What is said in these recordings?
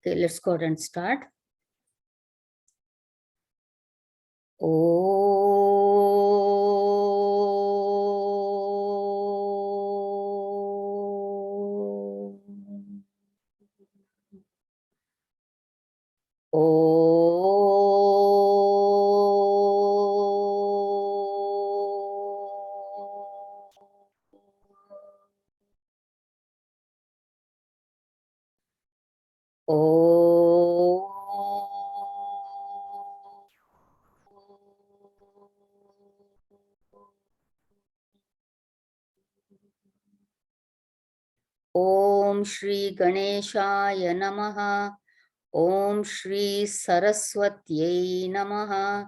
Okay, let's go ahead and start. Om Shri Ganeshaya Namaha. Om Shri Saraswatyai Namaha.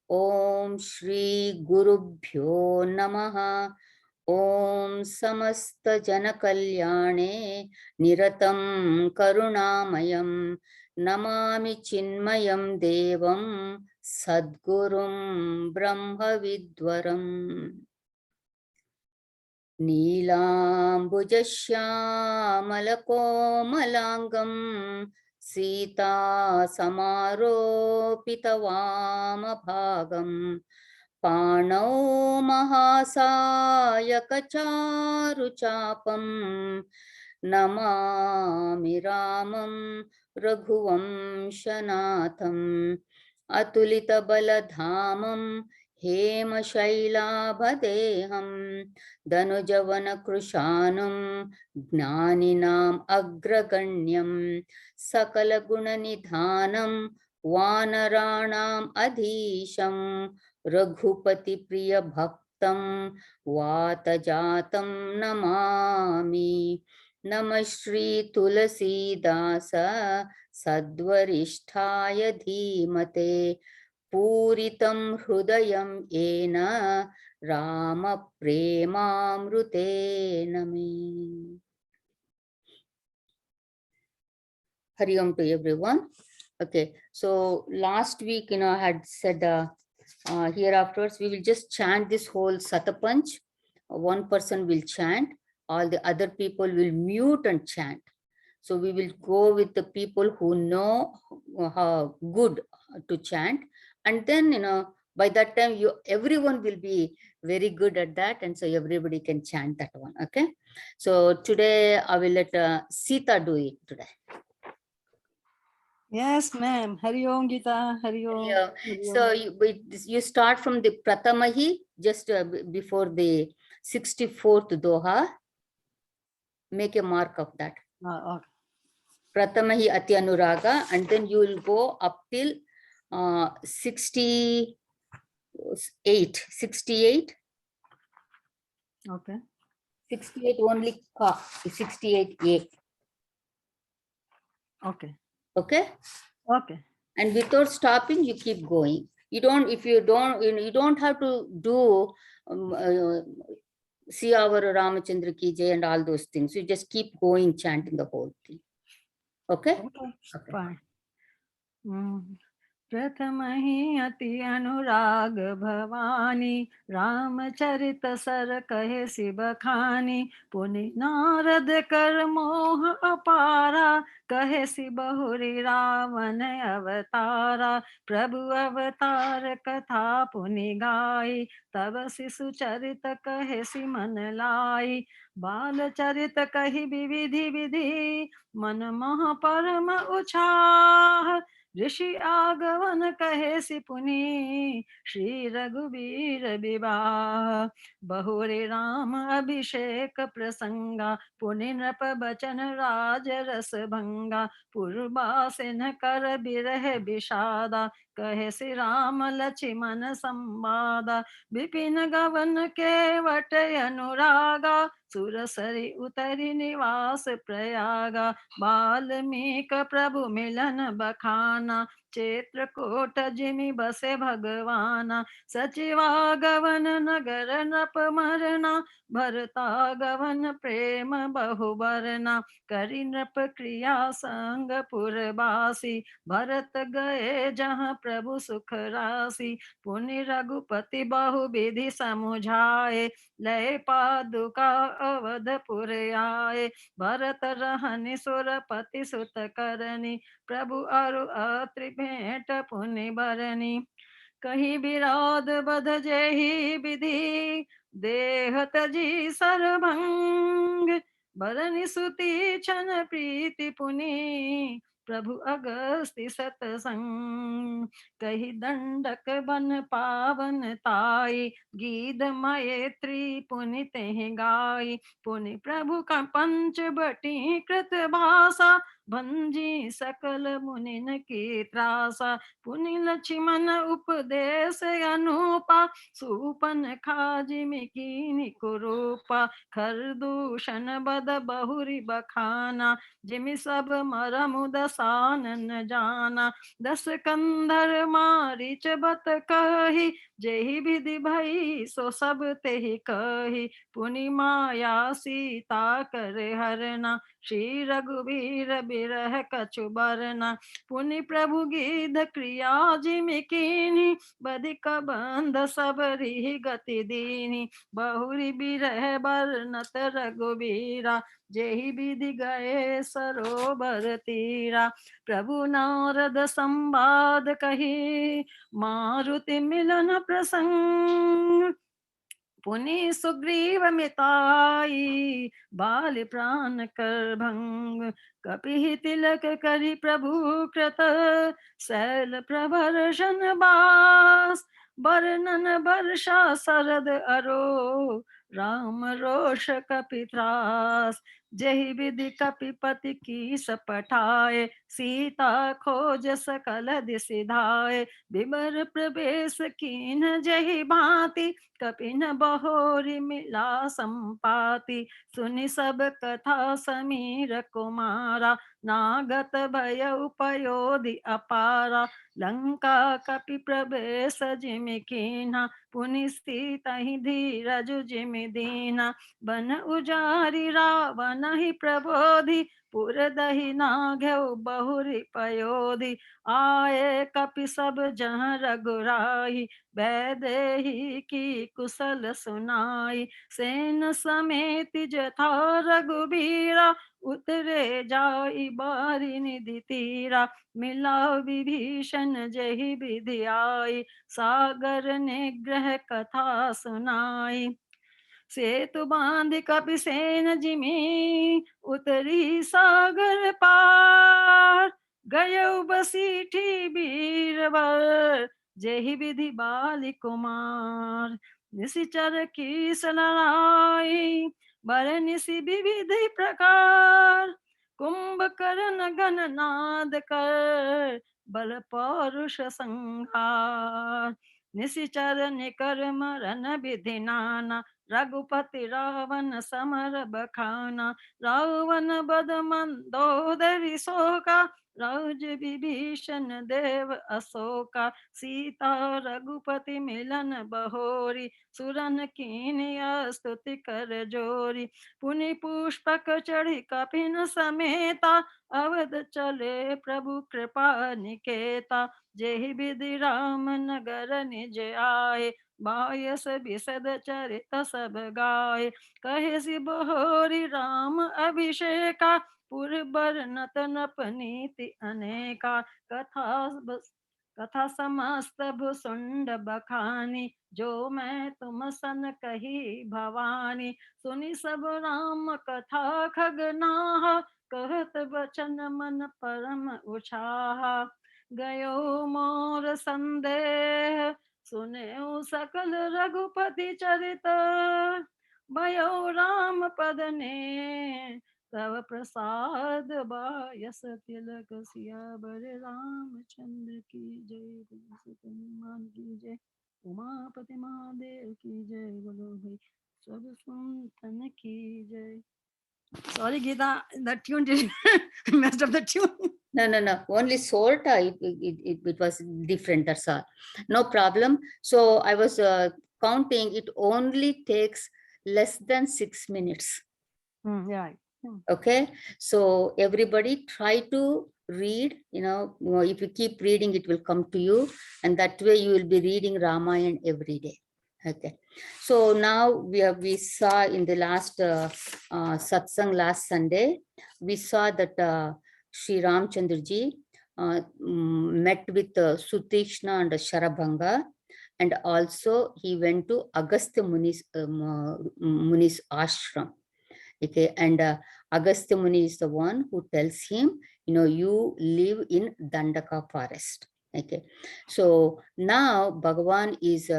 Om Shri Gurubhyo Namaha. Om Samasta Janakalyane Niratam Karunamayam Namami Chinmayam Devam Sadgurum Brahma Vidwaram. नीलाम्बुजश्यामलकोमलाङ्गं Sita समारोपितवामभागं पाणौ महासायकचारुचापं Namami रामं रघुवंशनाथम् अतुलितबलधामं हेमशैलाभदेहं धनुजवनकृशानं ज्ञानिनाम् अग्रगण्यं सकलगुणनिधानं वानराणाम् अधीशं रघुपतिप्रियभक्तं वातजातं नमामि। नमः श्री तुलसीदास सद्वरिष्ठाय धीमते पूरितं हृदयं येन राम प्रेमामृतेन मे। Hari Om to everyone. Okay, so last week, I had said here afterwards we will just chant this whole Satpanch. One person will chant, all the other people will mute and chant. So we will go with the people who know how good to chant, and then by that time everyone will be very good at that, and so everybody can chant that one. Okay, so today I will let Sita do it today. Yes, ma'am. Hari Om, Gita. Hari Om. Yeah. So you start from the Pratamahi, just before the 64th Doha. Make a mark of that. Okay. Pratamahi Ati Anuraga, and then you will go up till 68. 68. Okay. 68 only ka, 68A. Okay. Okay? Okay. And without stopping, you keep going. You don't, if you don't, you don't have to do see our Ramachandra ki Jai and all those things. You just keep going, chanting the whole thing. Okay? Okay. Fine. प्रथमहि अति अनुराग Bhavani Ramcharit sir कहे सिबखानी पुनि नारद कर मोह अपारा कहे सि बहुरी रावण अवतारा प्रभु अवतार कथा पुनि गाई तब शिशु चरित कहे सि मन लाई बाल चरित कही विविधि विधि मन मोह परम उछाह ऋषि आगवन कहे सि पुनि श्री रघुबीर विवाह बहुरे राम अभिषेक प्रसंगा पुनि नृप बचन राज रस भंगा पूर्वासिन कर बिरह विषादा कहे सि राम लक्ष्मण संवादा विपिन गवन केवट अनुरागा सुरसरि उतरि निवास प्रयागा बाल्मीक प्रभु मिलन बखाना चित्रकूट जिमि बसे भगवाना, सचिवा गवन नगर नप मरना, भरता गवन प्रेम बहु बरना, करी नृप क्रिया संग पुरबासी, भरत गए जहाँ प्रभु सुख राशि, पुनि रघुपति बहु विधि समुझाए, लय पादुका अवधपुर आए, भरत रहनि सुरपति सुत करनी, प्रभु अरु अत्रि भेंट पुनि बरनी, कहीं विरोध बध जेहि विधि, देह तजी सरभंग, बरनि सुति छन प्रीति पुनि, प्रभु अगस्ति सतसंग, कही दंडक बन पावन ताई, गीत मैत्री पुनि तेहि गाई, पुनि प्रभु का पंच बटी कृत भाषा, भंजी सकल मुनिन की त्रासा, पुनि लक्ष्मण उपदेश अनुपा, सुपन खाजिमि कीनि कुरूपा, खरदूषण बद बहुरी बखाना, जिमि सब मरमु दसानन जाना, दस कंधर मारिच बत कही, जेहि विधि भई सो सब तेहि कही, पुनि माया सीता कर हरना, श्री रघुवीर बिरह कछु बरना, पुनि प्रभु गीध क्रिया जिमि कीन्ही, बधिक बंध सबरी गति दीनी, बहुरी बिरह बरनत रघुबीरा, जेहि विधि गए सरोवर तीरा, प्रभु नारद संवाद कही, मारुति मिलन प्रसंग, पुनि सुग्रीव मिताई, बाल प्राण कर भंग, कपि तिलक करि प्रभु कृत, शैल प्रवर्षन बास, बरनन वर्षा शरद अरो, राम रोष कपि त्रास, जहि विधि कपिपति की सपठाए, सीता खोज सकल दिशि धाय, विवर प्रवेश कीन जहि भांति, कपिन बहोरी मिला संपाति, सुनि सब कथा समीर कुमारा, नागत भय उपयोधि अपारा, लंका कपि प्रवेश जिमि कीन्हा, पुनि सीतहि धीरज जिमि दीना, बन उजारि रावण ही प्रबोधि, पुर दहि नाघ्यौ बहुरी पयोधि, आए कपि सब जहाँ रघुराई, वैदेही की कुशल सुनाई, सेन समेत जथा रघुबीरा, उतरे जाई बारी निधि तीरा, मिला विभीषण जहि विधि आई, सागर निग्रह कथा सुनाई, सेतु बांध कपिसेन जिमी, उतरी सागर पार, गयो बसीठी बीरबल, जेहि विधि बाली कुमार, निशिचर की सलनाई, बर निशि विविधि प्रकार, कुंभकर्ण गणनाद कर, बल पौरुष संहार, निशिचर निकर मरन विधि नाना, रघुपति रावण समर बखाना, रावण बद मंदोदरी शोका, राज विभीषण देव अशोका, सीता रघुपति मिलन बहोरी, सुरन कीनिया स्तुति कर जोरी, पुनि पुष्पक चढ़ी कपिन समेता, अवध चले प्रभु कृपा निकेता, जेहि विधि राम नगर निज आए, बायस बिसद चरित सब गाय, कहे सि बहोरी राम अभिषेका, पुरबर नत नप नीति अनेका, कथा समस्त भुसुंड बखानी, जो मैं तुम सन कही भवानी, सुनि सब राम कथा खगनाहा, कहत बचन मन परम उछाहा, गयो मोर संदेह, सुने सकल रघुपति चरित, भयो राम पद ने, तव प्रसाद बायस तिलक सियावर रामचंद्र की जय, बोलो हनुमान की जय, उमापति महादेव की जय, बोलो भाई सब संतन की जय. Sorry, Geeta, the tune did messed up the tune. No. Only sorta. It was different. That's all. No problem. So I was counting. It only takes less than 6 minutes. Yeah. Okay. So everybody try to read. If you keep reading, it will come to you, and that way you will be reading Ramayana every day. Okay. So now we saw in the last satsang last Sunday, we saw that Sri Ramchandraji met with Sutishna and Sharabhanga, and also he went to Agastya Muni's ashram. Okay, and Agastya Muni is the one who tells him, you live in Dandaka forest. Okay, so now Bhagavan is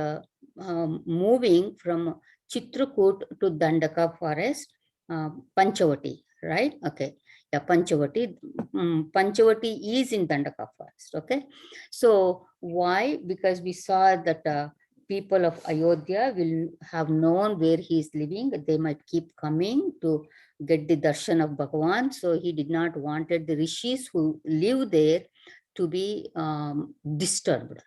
moving from Chitrakoot to Dandaka forest, Panchavati, right? Okay, yeah, Panchavati. Panchavati is in Dandaka forest. Okay, so why? Because we saw that people of Ayodhya will have known where he is living. They might keep coming to get the darshan of Bhagavan. So he did not wanted the rishis who live there to be disturbed.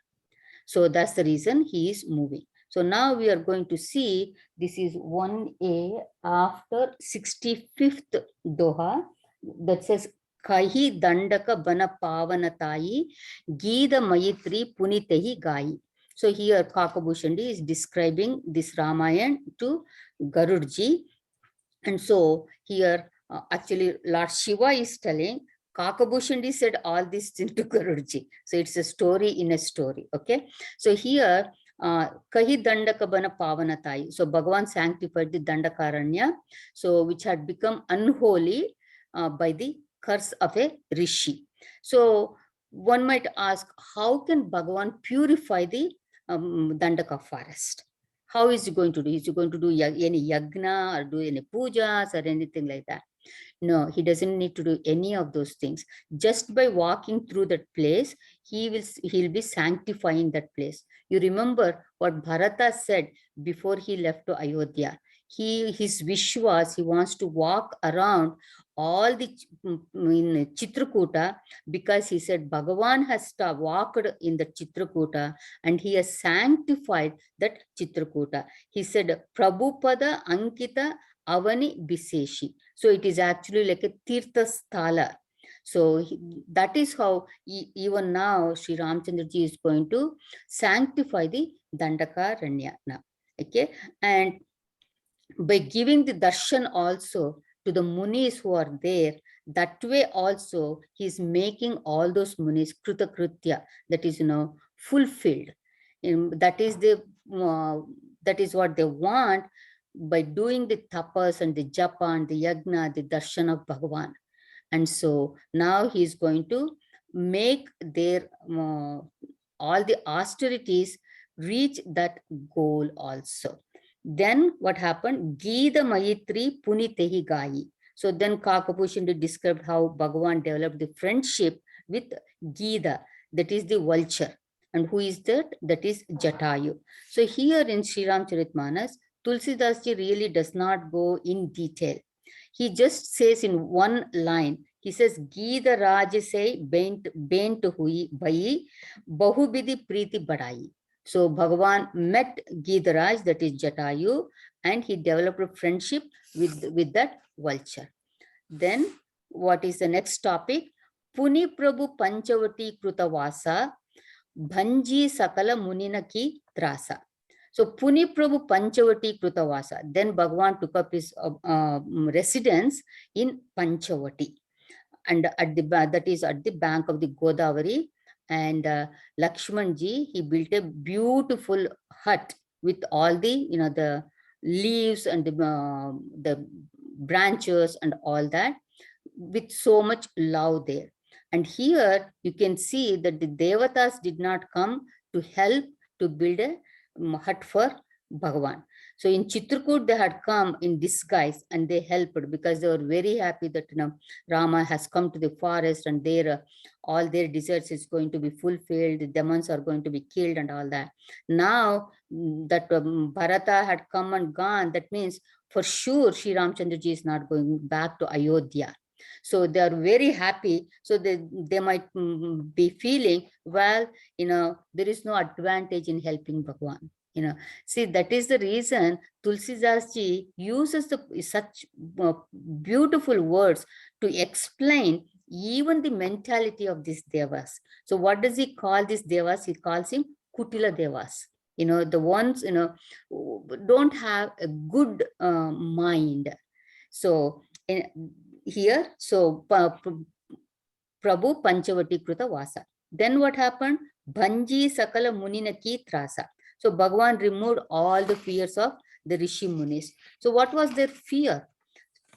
So that's the reason he is moving. So now we are going to see, this is 1A after 65th Doha that says, Kahi Dandaka Bana Pavanatayi Gida Mayitri Punitehi Gai. So here Kakabhushandi is describing this Ramayan to Garudji. And so here actually Lord Shiva is telling, Kakabhushandi said all these things to Garudji. So it's a story in a story. Okay. So here, Kahi Dandakabana Pavanatai. So Bhagavan sanctified the Dandakaranya, so which had become unholy by the curse of a rishi. So one might ask, how can Bhagavan purify the Dandaka forest? How is he going to do? Is he going to do any yagna or do any pujas or anything like that? No, he doesn't need to do any of those things. Just by walking through that place, he'll be sanctifying that place. You remember what Bharata said before he left to Ayodhya. His wish was he wants to walk around all the in Chitrakuta, because he said Bhagavan has walked in the Chitrakuta and he has sanctified that Chitrakuta. He said Prabhupada Ankita Avani Biseshi. So it is actually like a Tirtha Sthala. So that is how even now Sri Ramchandraji is going to sanctify the Dandaka Ranyana. Okay, and by giving the darshan also to the munis who are there, that way also he is making all those munis kritakritya, that is fulfilled. That is that is what they want by doing the tapas and the japa and the yagna, the darshan of Bhagavan. And so now he is going to make their all the austerities reach that goal also. Then what happened? Gita Mayitri Punitehi Gayi. So then Kakabhushandi described how Bhagavan developed the friendship with Gita, that is the vulture. And who is that? That is Jatayu. So here in Sri Ramcharitamanas, Tulsidas ji really does not go in detail. He just says in one line, he says, Gita Raj say bent hui bhai bahubidi priti badai. So Bhagavan met Gidaraj, that is Jatayu, and he developed a friendship with that vulture. Then what is the next topic? Puni Prabhu Panchavati Krutavasa Bhanji Sakala Munina ki Trasa. So Puni Prabhu Panchavati Krutavasa. Then Bhagavan took up his residence in Panchavati, and at the that is at the bank of the Godavari. And Lakshmanji, he built a beautiful hut with all the the leaves and the branches and all that, with so much love there. And here you can see that the devatas did not come to help to build a hut for Bhagavan. So in Chitrakoot, they had come in disguise and they helped, because they were very happy that Rama has come to the forest and their all their desires is going to be fulfilled. The demons are going to be killed and all that. Now that Bharata had come and gone, that means for sure Sri Ramchandraji is not going back to Ayodhya. So they are very happy. So they might be feeling, well, there is no advantage in helping Bhagwan. See, that is the reason Tulsidas ji uses such beautiful words to explain even the mentality of these devas. So what does he call these devas? He calls him Kutila devas. The ones, who don't have a good mind. So here, so Prabhu Panchavati Kruta Vasa. Then what happened? Bhanji Sakala Munina Ki Trasa. So Bhagavan removed all the fears of the Rishi Munis. So what was their fear?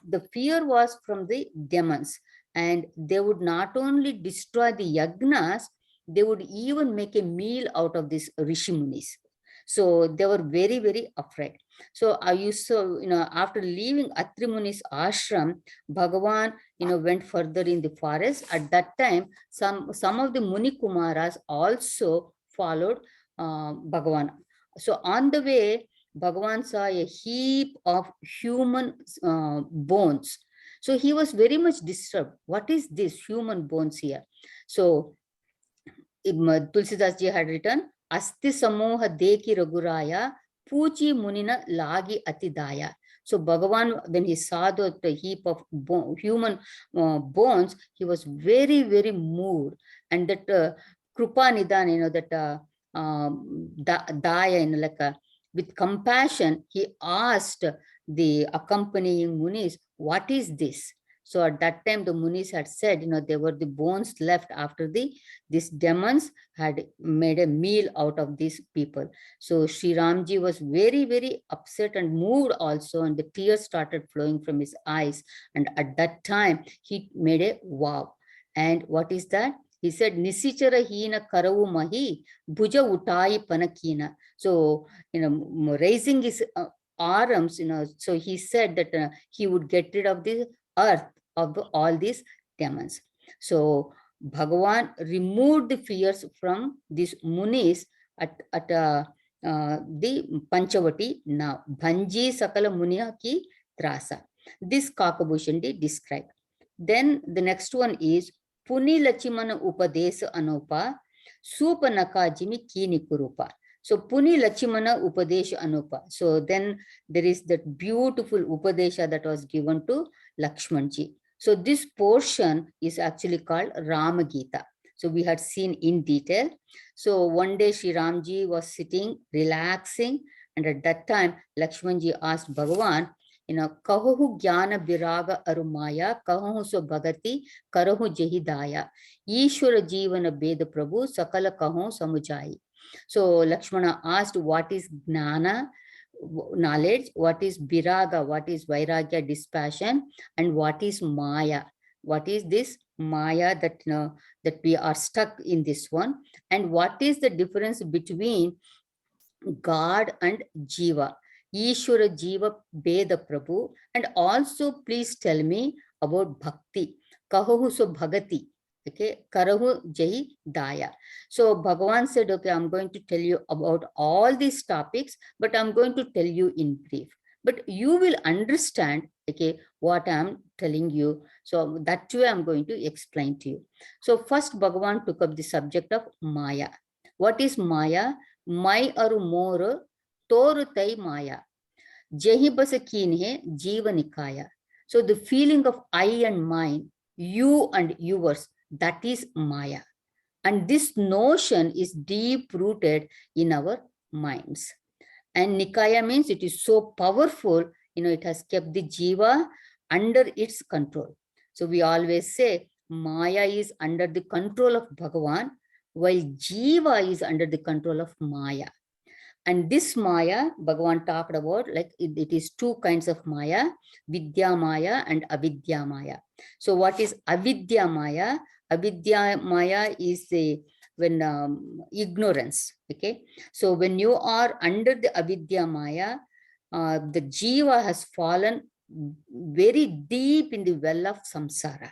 The fear was from the demons, and they would not only destroy the yagnas, they would even make a meal out of these Rishi Munis. So they were very, very afraid. So I used to, after leaving Atri Muni's ashram, Bhagavan, went further in the forest. At that time, some of the Muni Kumaras also followed Bhagavan. So on the way, Bhagavan saw a heap of human bones. So he was very much disturbed. What is this human bones here? So Tulsidas ji had written, Asti Samoha Deki Raguraya, Puchi Munina Lagi Atidaya. So Bhagavan, when he saw the heap of human bones, he was very, very moved. And that Krupa Nidan, that Daya, like with compassion, he asked the accompanying Munis, what is this? So at that time, the Munis had said, there were the bones left after these demons had made a meal out of these people. So Sri Ramji was very, very upset and moved also, and the tears started flowing from his eyes. And at that time, he made a vow. And what is that? He said, Nisichara hina karavu mahi, bhuja utai panakina. So, raising his arms, so he said that he would get rid of the earth of all these demons. So Bhagavan removed the fears from these munis at the Panchavati now. Bhanji Sakala Muniya ki Trasa. This Kakabhushandi described. Then the next one is Puni Lachimana Upadesa Anupa Supanaka Jimi Kini Kurupa. So Puni Lachimana Upadesha Anupa. So then there is that beautiful Upadesha that was given to Lakshmanji. So this portion is actually called Rama Gita. So we had seen in detail. So one day Sri Ramji was sitting, relaxing, and at that time Lakshmanji asked Bhagavan, Kahohu Jnana Viraga Arumaya, Kahohu So Bhagati, Karahu Jehidaya, Ishwara Jivana Beda Prabhu, Sakala Kaho Samujai. So Lakshmana asked, what is Jnana, knowledge, what is Viraga, what is Vairagya, dispassion, and what is Maya. What is this Maya that we are stuck in this one? And what is the difference between God and Jiva? Ishwara Jiva Beda Prabhu. And also please tell me about Bhakti. Kahohu So Bhagati. Okay, Karahu Jai Daya. So Bhagavan said, okay, I'm going to tell you about all these topics, but I'm going to tell you in brief. But you will understand, okay, what I'm telling you. So that way I'm going to explain to you. So first Bhagavan took up the subject of Maya. What is Maya? Mai aru more toru tai Maya. Jehi basakin he jiva nikaya. So the feeling of I and mine, you and yours, that is Maya. And this notion is deep rooted in our minds. And Nikaya means it is so powerful, it has kept the Jiva under its control. So we always say Maya is under the control of Bhagavan, while Jiva is under the control of Maya. And this Maya, Bhagavan talked about, like it is two kinds of Maya, Vidya Maya and Avidya Maya. So what is Avidya Maya? Avidya Maya is when ignorance, okay? So when you are under the Avidya Maya, the Jiva has fallen very deep in the well of samsara.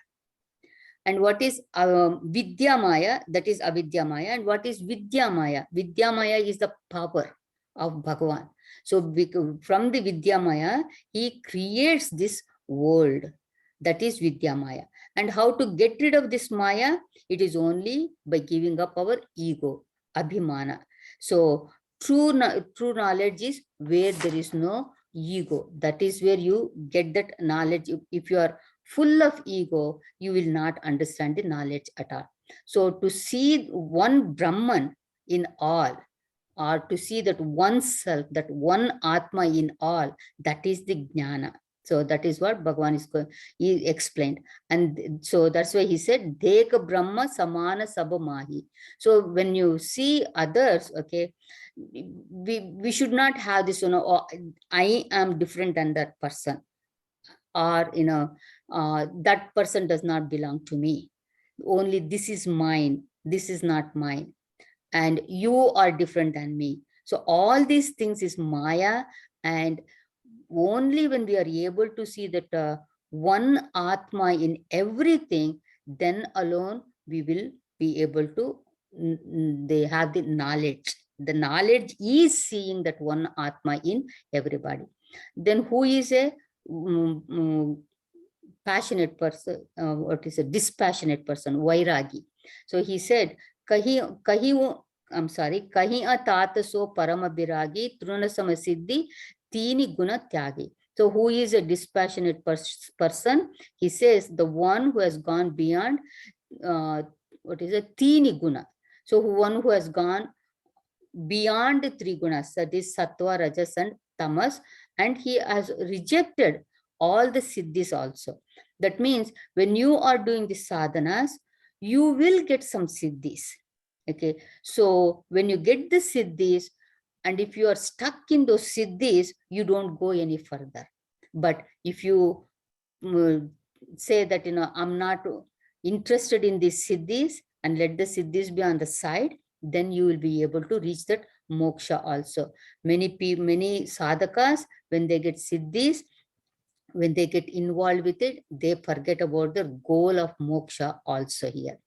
And what is Vidya Maya? That is Avidya Maya. And what is Vidya Maya? Vidya Maya is the power of Bhagavan. So from the Vidya Maya, he creates this world. That is Vidya Maya. And how to get rid of this Maya? It is only by giving up our ego, Abhimana. So true knowledge is where there is no ego. That is where you get that knowledge. If you are full of ego, you will not understand the knowledge at all. So to see one Brahman in all, or to see that one self, that one Atma in all, that is the Jnana. So that is what Bhagavan he explained. And so that's why he said, Deka Brahma Samana Sabamahi. So when you see others, okay, we should not have this, oh, I am different than that person, or that person does not belong to me. Only this is mine, this is not mine, and you are different than me. So all these things is Maya, and only when we are able to see that one Atma in everything, then alone we will be able to, they have the knowledge. The knowledge is seeing that one Atma in everybody. Then who is a mm, mm, passionate person, what is a dispassionate person, Vairagi. So he said, kahi, I'm sorry, kahi atata so parama biragi, truna samasiddhi, tini guna tyagi. So who is a dispassionate person? He says the one who has gone beyond, what is a tini guna. So one who has gone beyond the three gunas, that is sattva, rajas, and tamas, and he has rejected all the siddhis also. That means when you are doing the sadhanas, you will get some siddhis. Okay, so when you get the siddhis, and if you are stuck in those siddhis, you don't go any further. But if you say that, I'm not interested in these siddhis, and let the siddhis be on the side, then you will be able to reach that moksha also. Many sadhakas, when they get siddhis, when they get involved with it, they forget about the goal of moksha also here.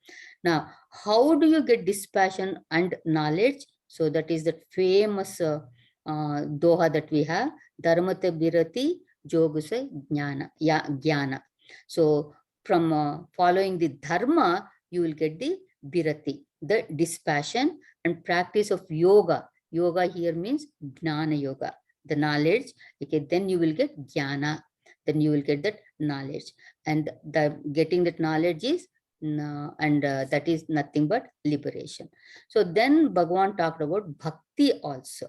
Now, how do you get dispassion and knowledge? So that is that famous doha that we have, dharmata birati joguse jnana. So from following the dharma, you will get the birati, the dispassion, and practice of yoga. Yoga here means jnana yoga, the knowledge. Okay, then you will get jnana, then you will get that knowledge. And the getting that knowledge is that is nothing but liberation. So then Bhagavan talked about bhakti also,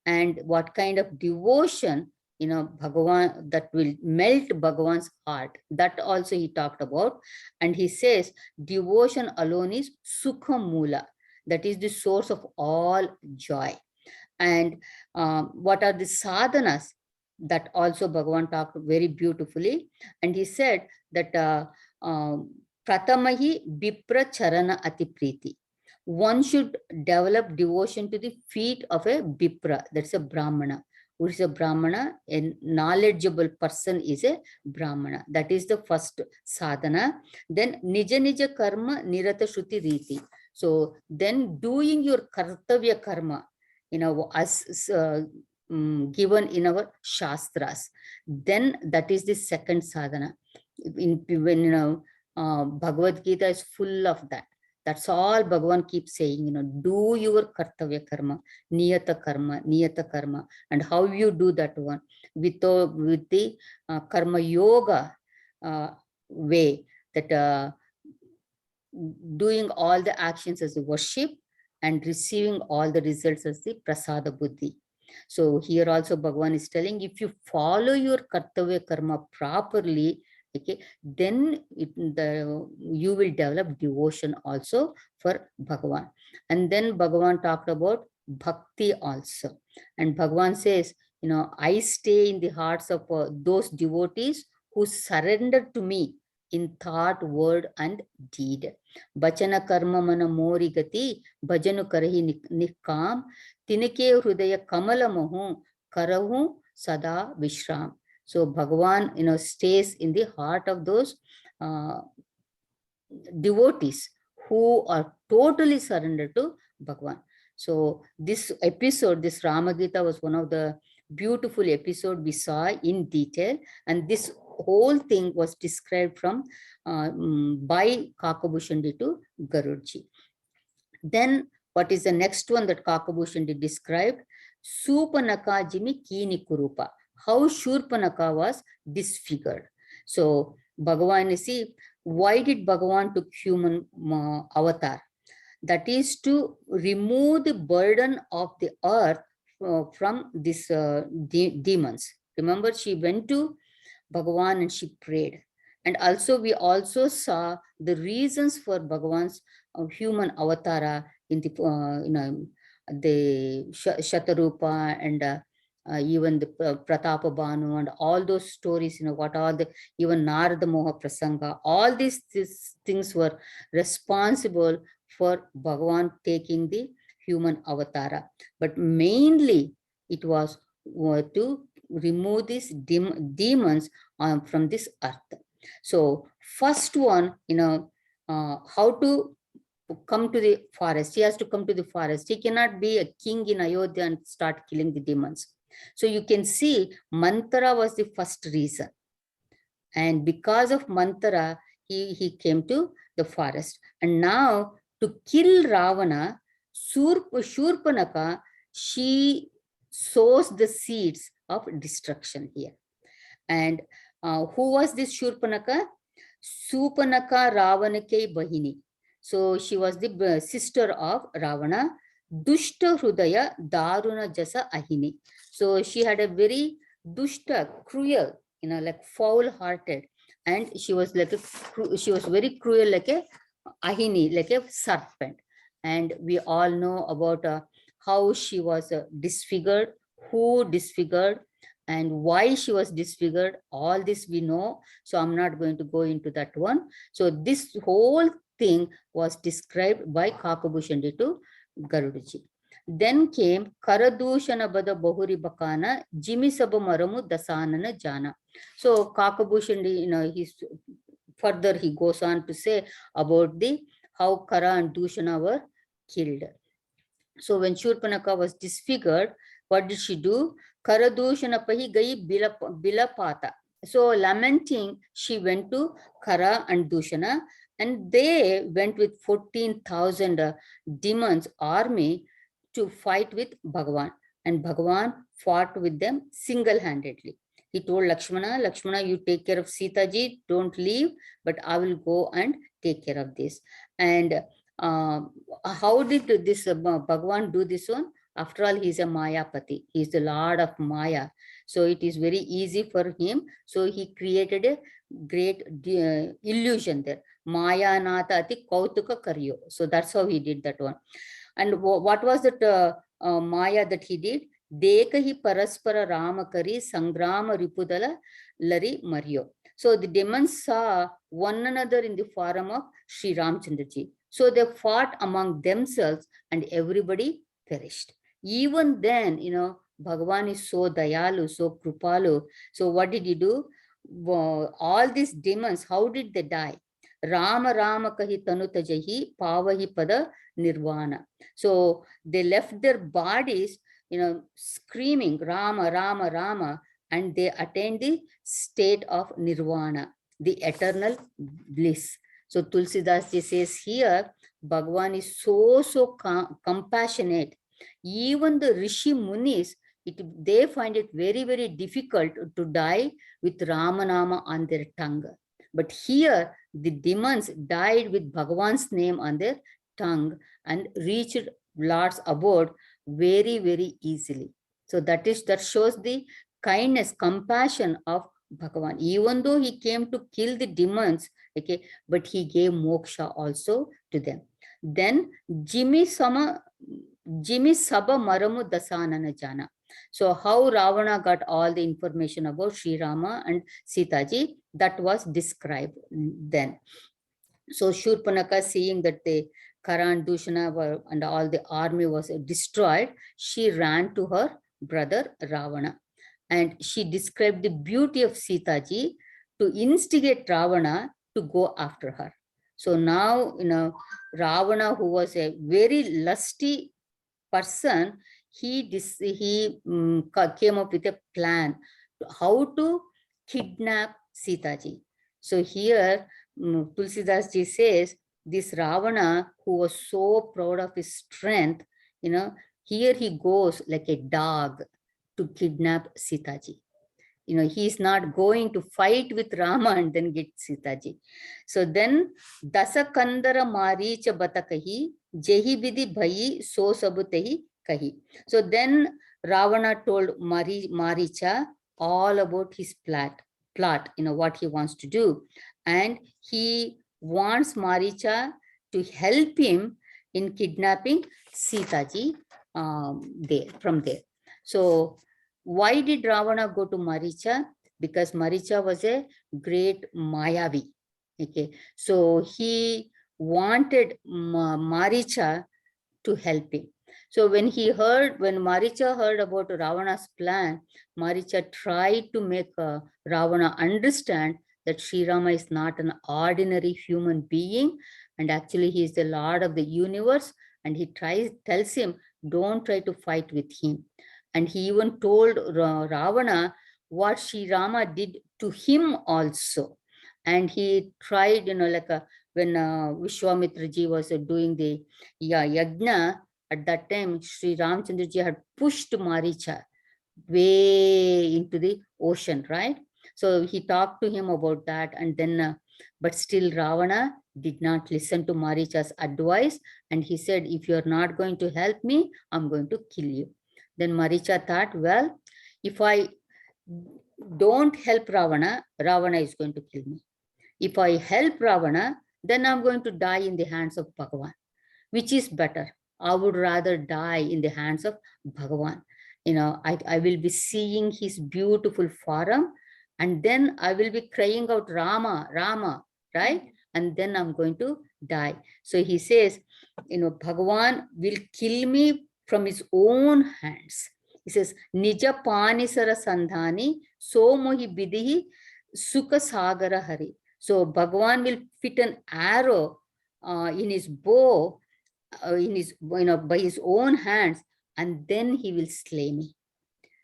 and what kind of devotion, Bhagavan, that will melt Bhagavan's heart. That also he talked about. And he says devotion alone is sukha mula, that is the source of all joy. And what are the sadhanas? That also Bhagavan talked very beautifully. And he said that pratamahi vipra charana ati priti. One should develop devotion to the feet of a vipra, that's a brahmana. Who is a brahmana? A knowledgeable person is a brahmana. That is the first sadhana. Then nija nija karma nirata shruti riti. So then doing your kartavya karma, as given in our shastras, then that is the second sadhana. When Bhagavad Gita is full of that. That's all Bhagavan keeps saying, do your kartavya karma, niyata karma. And how you do that one? With the karma yoga way, that doing all the actions as a worship and receiving all the results as the prasada buddhi. So here also Bhagavan is telling, if you follow your kartavya karma properly, okay, then you will develop devotion also for Bhagavan. And then Bhagavan talked about bhakti also. And Bhagavan says, I stay in the hearts of those devotees who surrender to me in thought, word, and deed. Bachana karma mana mori gati, bhajanu karahi nikam, tinike hrudaya kamala mohu, karahu sada vishram. So Bhagavan, stays in the heart of those devotees who are totally surrendered to Bhagavan. So this episode, this Ramagita, was one of the beautiful episode we saw in detail. And this whole thing was described from by Kakabhushandi to Garudji. Then what is the next one that Kakabhushandi described? Supanaka Jimi Kini Kurupa. How Shurpanaka was disfigured. So Bhagavan, you see, why did Bhagavan took human avatar? That is to remove the burden of the earth from these demons. Remember, she went to Bhagavan and she prayed. And also, we also saw the reasons for Bhagavan's human avatara in the, the Shatarupa and even the Pratapa Bhanu and all those stories, what all the, even Narada Moha Prasanga, all these things were responsible for Bhagavan taking the human avatara. But mainly, it was to remove these demons from this earth. So first one, how to come to the forest. He has to come to the forest. He cannot be a king in Ayodhya and start killing the demons. So you can see Mantra was the first reason. And because of Mantra, he came to the forest. And now to kill Ravana, Shurpanaka, she sows the seeds of destruction here. And who was this Shurpanaka? Supanaka Ravanake Bahini. So she was the sister of Ravana. Dushta Hrudaya Daruna Jasa Ahini. So she had a very dushta, cruel, like foul-hearted, and she was like she was very cruel, like a ahini, like a serpent. And we all know about how she was disfigured, who disfigured, and why she was disfigured. All this we know, so I'm not going to go into that one. So this whole thing was described by Kakabhushandi to Garudaji. Then came Karadushana Bada Bahuri Bakana Jimisaba Maramu Dasanana Jana. So Kakabhushandi, further he goes on to say about the how Kara and Dushana were killed. So when Shurpanaka was disfigured, what did she do? Karadushana Pahi Gai Bilapata. So lamenting, she went to Kara and Dushana, and they went with 14,000 demons army to fight with Bhagavan. And Bhagavan fought with them single-handedly. He told Lakshmana, you take care of Sita ji, don't leave, but I will go and take care of this. And how did this Bhagavan do this one? After all, he is a Mayapati. He is the Lord of Maya. So it is very easy for him. So he created a great illusion there. Maya Nata Ati Kautuka Karyo. So that's how he did that one. And what was that Maya that he did? Dekahi Paraspara Ramakari Sangrama Ripudala Lari Mario. So the demons saw one another in the form of Sri Ramchandraji. So they fought among themselves and everybody perished. Even then, Bhagavan is so dayalu, so krupalu. So what did he do? All these demons, how did they die? Rama Rama Kahi Tanutajahi Pavahi Pada Nirvana. So they left their bodies, screaming Rama, Rama, Rama, and they attained the state of Nirvana, the eternal bliss. So Tulsidas ji says here, Bhagavan is so compassionate. Even the Rishi Munis, they find it very, very difficult to die with Ramanama on their tongue. But here, the demons died with Bhagavan's name on their tongue and reached Lord's abode very, very easily. So that shows the kindness, compassion of Bhagavan. Even though he came to kill the demons, okay, but he gave moksha also to them. Then Jimi Saba Maramu Dasanana Jana. So how Ravana got all the information about Sri Rama and Sita ji, that was described then. So Shurpanaka, seeing that the Karan, Dushana and all the army was destroyed, she ran to her brother Ravana. And she described the beauty of Sita ji to instigate Ravana to go after her. So now, Ravana, who was a very lusty person, he came up with a plan how to kidnap Sita ji. So here Tulsidas ji says, this Ravana, who was so proud of his strength, here he goes like a dog to kidnap Sita ji. He's not going to fight with Rama and then get Sita ji. So then, Dasa Kandara Maricha Batakahi, Jehi Bidi Bhayi So Sabutahi Kahi. So then Ravana told Maricha all about his plot, what he wants to do. And he wants Maricha to help him in kidnapping Sita ji from there. So why did Ravana go to Maricha? Because Maricha was a great Mayavi. Okay, so he wanted Maricha to help him. So when Maricha heard about Ravana's plan, Maricha tried to make Ravana understand that Sri Rama is not an ordinary human being, and actually he is the Lord of the universe, and he tells him, don't try to fight with him. And he even told Ravana what Sri Rama did to him also. And he tried, when Vishwamitra ji was doing the yajna, at that time, Sri Ramchandra ji had pushed Maricha way into the ocean, right? So he talked to him about that, and then, but still Ravana did not listen to Maricha's advice, and he said, if you're not going to help me, I'm going to kill you. Then Maricha thought, well, if I don't help Ravana, Ravana is going to kill me. If I help Ravana, then I'm going to die in the hands of Bhagavan. Which is better? I would rather die in the hands of Bhagavan. I will be seeing his beautiful form, and then I will be crying out Rama, Rama, right? And then I'm going to die. So he says, Bhagavan will kill me from his own hands. He says, Nija Panisara Sandhani, so mohi bidihi sukha sagara hari. So Bhagavan will fit an arrow in his bow, by his own hands, and then he will slay me.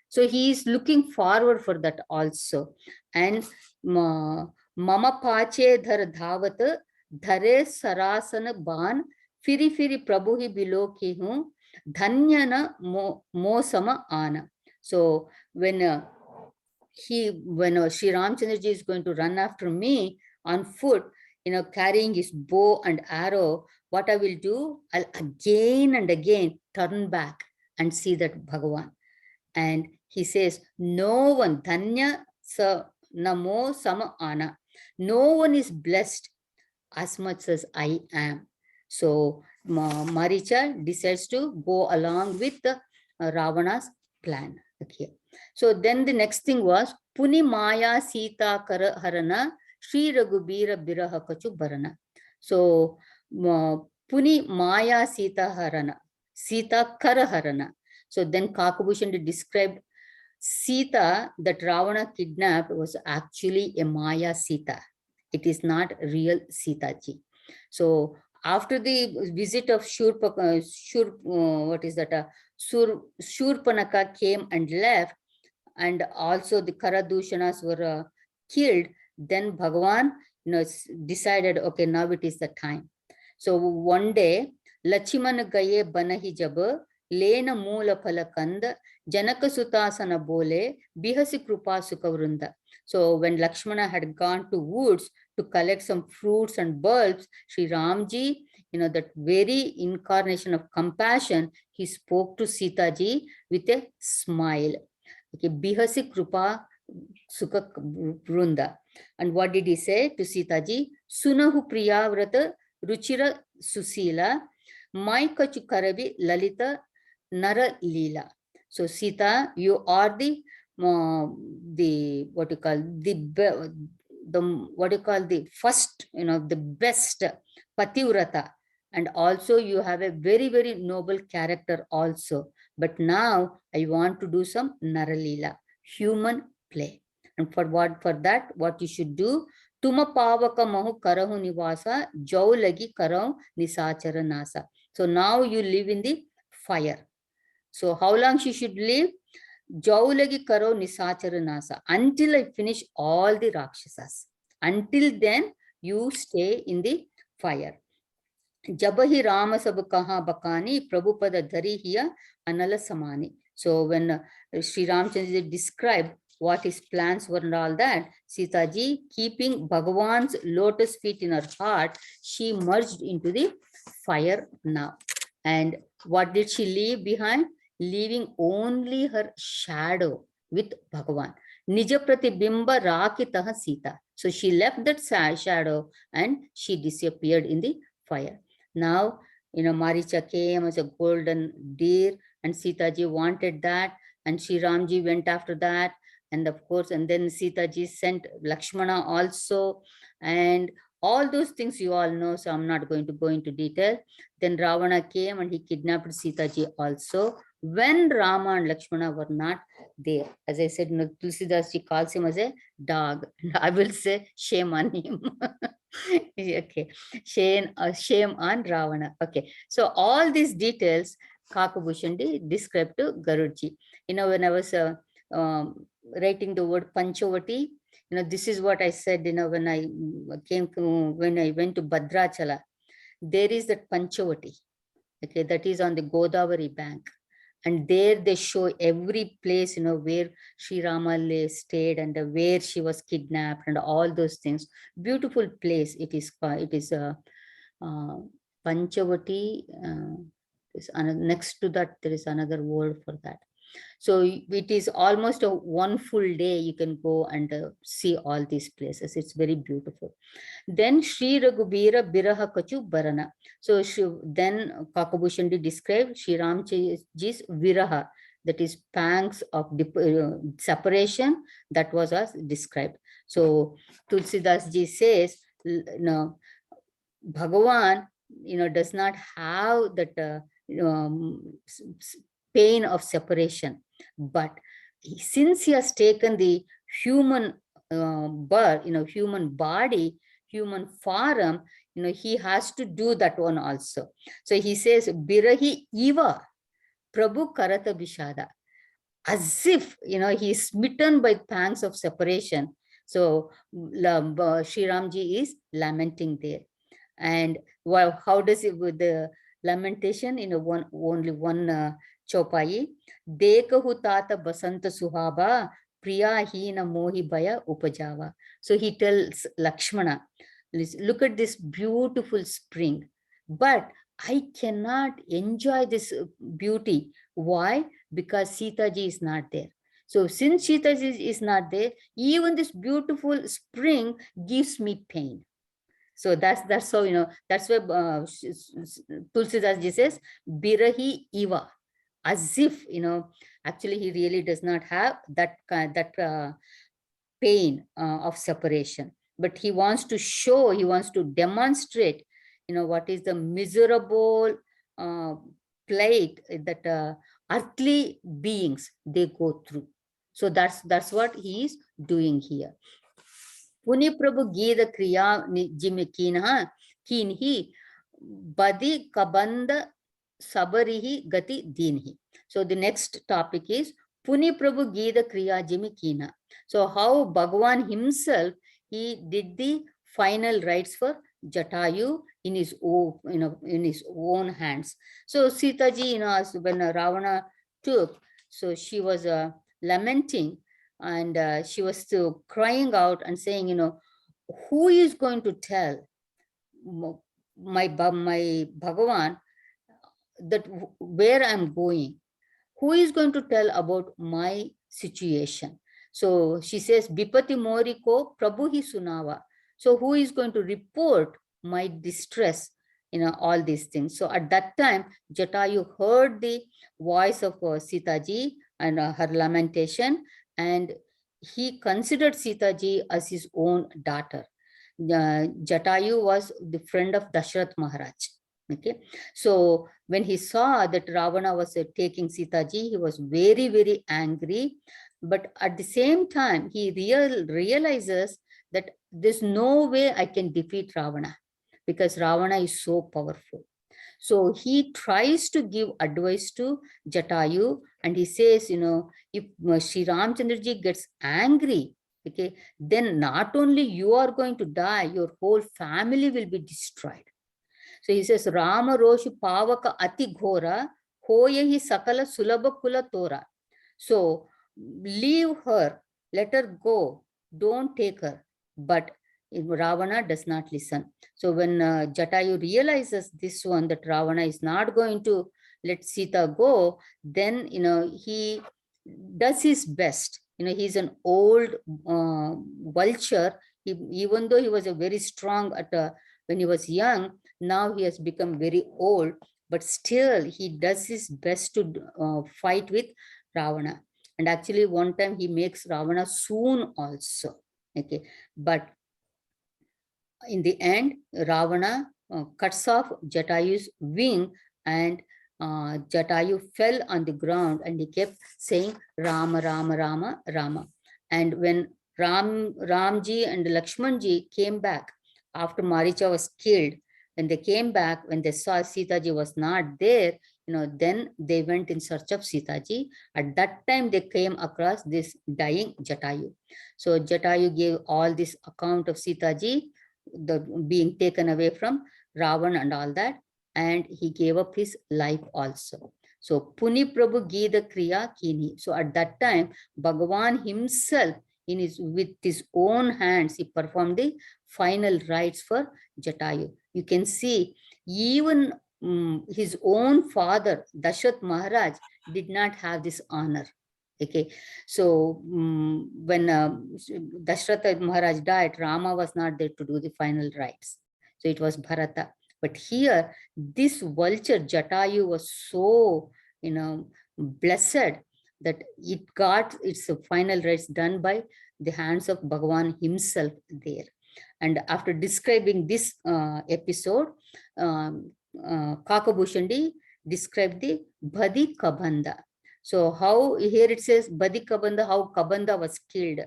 So he is looking forward for that also. And mama pache dhar dhavat dhare sarasana ban firi firi prabhu hi bilo ki hu dhanyana mosama ana. So when Sri Ramchandra ji is going to run after me on foot, carrying his bow and arrow, what I will do, I'll again and again turn back and see that Bhagavan. And he says, no one, Dhanya sa namo sama ana. No one is blessed as much as I am. So Maricha decides to go along with Ravana's plan. Okay. So then the next thing was, Puni Maya Sita Kara Harana Sri Raghubira Biraha Kachu Barana. So Puni Maya Sita Harana, Sita Kara Harana. So then Kakabhushan described Sita that Ravana kidnapped was actually a Maya Sita. It is not real Sita ji. So after the visit of Shurpanaka came and left, and also the Karadushanas were killed, then Bhagavan decided, okay, now it is the time. So one day, Lachiman gaye banahi jab lena moola phala kand janaka sutasana bole bihasi krupa sukavrunda. So when Lakshmana had gone to woods to collect some fruits and bulbs, Sri Ramji, that very incarnation of compassion, he spoke to Sita ji with a smile. Okay, bihasi krupa sukha vrunda. And what did he say to Sita ji? Sunahu priyavrata ruchira susila maikachu karavi lalita nara lila. So Sita, you are the what you call the first, the best pativrata, and also you have a very, very noble character also. But now I want to do some naralila, human play. And for that, what you should do, Tuma pavaka mahu karahu nivasa, jau lagi karahu nisachara nasa. So now you live in the fire. So how long she should live? Jaulagi karo nisachara nasa. Until I finish all the Rakshasas. Until then, you stay in the fire. Jabahi Rama sab kaha bakani, Prabhupada dhari hiya anala samani. So when Sri Ramchandra described what his plans were and all that, Sita ji, keeping Bhagavan's lotus feet in her heart, she merged into the fire now. And what did she leave behind? Leaving only her shadow with Bhagavan. Nija pratibimba rakitaha Sita. So she left that shadow and she disappeared in the fire. Now, Maricha came as a golden deer, and Sita ji wanted that, and Sri Ramji went after that, and of course, and then Sita ji sent Lakshmana also, and all those things you all know, so I'm not going to go into detail. Then Ravana came and he kidnapped Sita ji also, when Rama and Lakshmana were not there. As I said, Tulsidas ji calls him as a dog. I will say shame on him. Okay, shame on Ravana. Okay, so all these details Kakabhushandi described to Garudji. When I was writing the word Panchavati, this is what I said. When I when I went to Bhadrachala, there is that Panchavati. Okay, that is on the Godavari bank. And there they show every place, where Sri Rama stayed and where she was kidnapped and all those things. Beautiful place. It is a Panchavati. Next to that, there is another word for that. So it is almost a one full day you can go and see all these places. It's very beautiful. Then Sri Raghubira Biraha Kachu Barana. So then Kakabhushandi described Sri Ramji's Viraha, that is pangs of separation, that was as described. So Tulsidas ji says, Bhagavan, does not have that pain of separation, but since he has taken the human birth, human body, human form, he has to do that one also. So he says, Birahi Eva, Prabhu Karata Bishada, as if, he is smitten by pangs of separation. So Sri Ramji is lamenting there. And well, how does it with the lamentation? Only one chaupai. Dekahu tata basanta suhaba priya hina mohi baya upajava. So he tells Lakshmana, look at this beautiful spring, but I cannot enjoy this beauty. Why? Because Sita ji is not there. So since Sita ji is not there, even this beautiful spring gives me pain. So that's how, that's why Tulsidas ji says, Birahi Iva, as if, actually he really does not have that pain of separation. But he wants to show, he wants to demonstrate, what is the miserable plight that earthly beings, they go through. So that's what he is doing here. Puni Prabhu Gita Kriya Jimikinha Kinhi Badi Kabanda Sabarihi Gati Dinhi. So the next topic is Puni Prabhu Gita Kriya Jimikina. So how Bhagavan himself, he did the final rites for Jatayu in his own hands. So Sita ji, when Ravana took, so she was lamenting, and she was still crying out and saying, who is going to tell my Bhagavan that where I'm going? Who is going to tell about my situation? So she says, Bipati Mori ko Prabhu hi sunava. So who is going to report my distress? All these things. So at that time, Jatayu heard the voice of Sita ji and her lamentation, and he considered Sita ji as his own daughter. Jatayu was the friend of Dashrath Maharaj. Okay, so when he saw that Ravana was taking Sita ji, he was very, very angry. But at the same time, he realizes that there's no way I can defeat Ravana, because Ravana is so powerful. So he tries to give advice to Jatayu, and he says, if Sri Ramchandraji gets angry, okay, then not only you are going to die, your whole family will be destroyed. So he says, Rama Roshu Pavaka Ati Ghora, Hoya hi Sakala Sulabha Kula Tora. So leave her, let her go, don't take her. But Ravana does not listen. So when Jatayu realizes this one, that Ravana is not going to let Sita go, then he does his best. He's an old vulture. Even though he was a very strong when he was young, now he has become very old, but still he does his best to fight with Ravana. And actually one time he makes Ravana soon also. Okay, but in the end, Ravana cuts off Jatayu's wing, and Jatayu fell on the ground, and he kept saying Rama, Rama, Rama, Rama. And when Ramji and Lakshmanji came back after Maricha was killed, when they came back, when they saw Sitaji was not there, then they went in search of Sitaji. At that time, they came across this dying Jatayu. So Jatayu gave all this account of Sitaji, the being taken away from Ravan and all that, and he gave up his life also. So Puni Prabhu Gita Kriya Kini. So at that time, Bhagavan himself, with his own hands, he performed the final rites for Jatayu. You can see even his own father, Dashath Maharaj, did not have this honor. Okay, so when Dashratha Maharaj died, Rama was not there to do the final rites. So it was Bharata. But here, this vulture Jatayu was so, blessed that it got its final rites done by the hands of Bhagavan himself there. And after describing this episode, Kakabhushandi described the Bhadi Kabanda. So how here it says Badi Kabanda, how Kabanda was killed.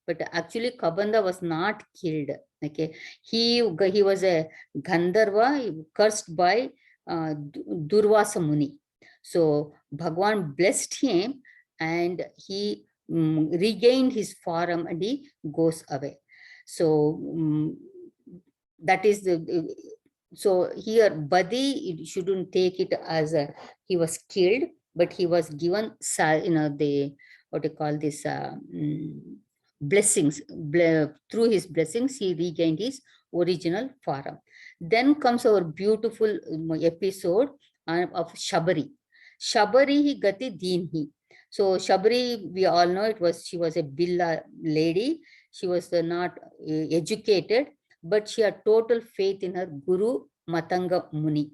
But actually Kabanda was not killed. Okay, he was a Gandharva cursed by Durvasa Muni. So Bhagwan blessed him, and he regained his form, and he goes away. So that is so here Badi, you shouldn't take it as he was killed, but he was given the what you call this blessings. Through his blessings he regained his original form. Then comes our beautiful episode of Shabari. Shabari hi gati dinhi. So Shabari, we all know, she was a Billa lady. She was not educated, but she had total faith in her Guru Matanga Muni.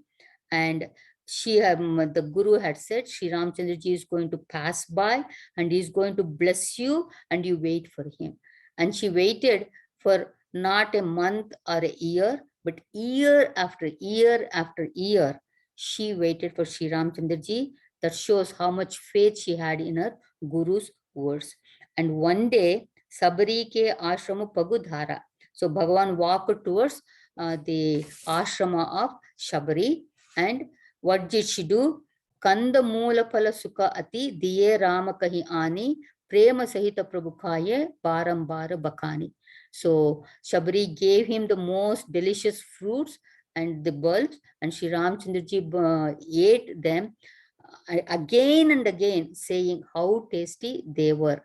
And the Guru had said, Sri Ramchandraji is going to pass by and he is going to bless you, and you wait for him. And she waited for not a month or a year, but year after year after year, she waited for Sri Ramchandraji. That shows how much faith she had in her Guru's words. And one day, Sabari ke ashramu Pagudhara. So Bhagavan walked towards the ashrama of Shabari, and what did she do? Kanda Moola Phala Sukha Ati Diye Rama Kahi Ani Prema Sahita Prabhukaye Barambara Bakani. So Shabari gave him the most delicious fruits and the bulbs, and Sri Ramchandraji ate them again and again, saying how tasty they were.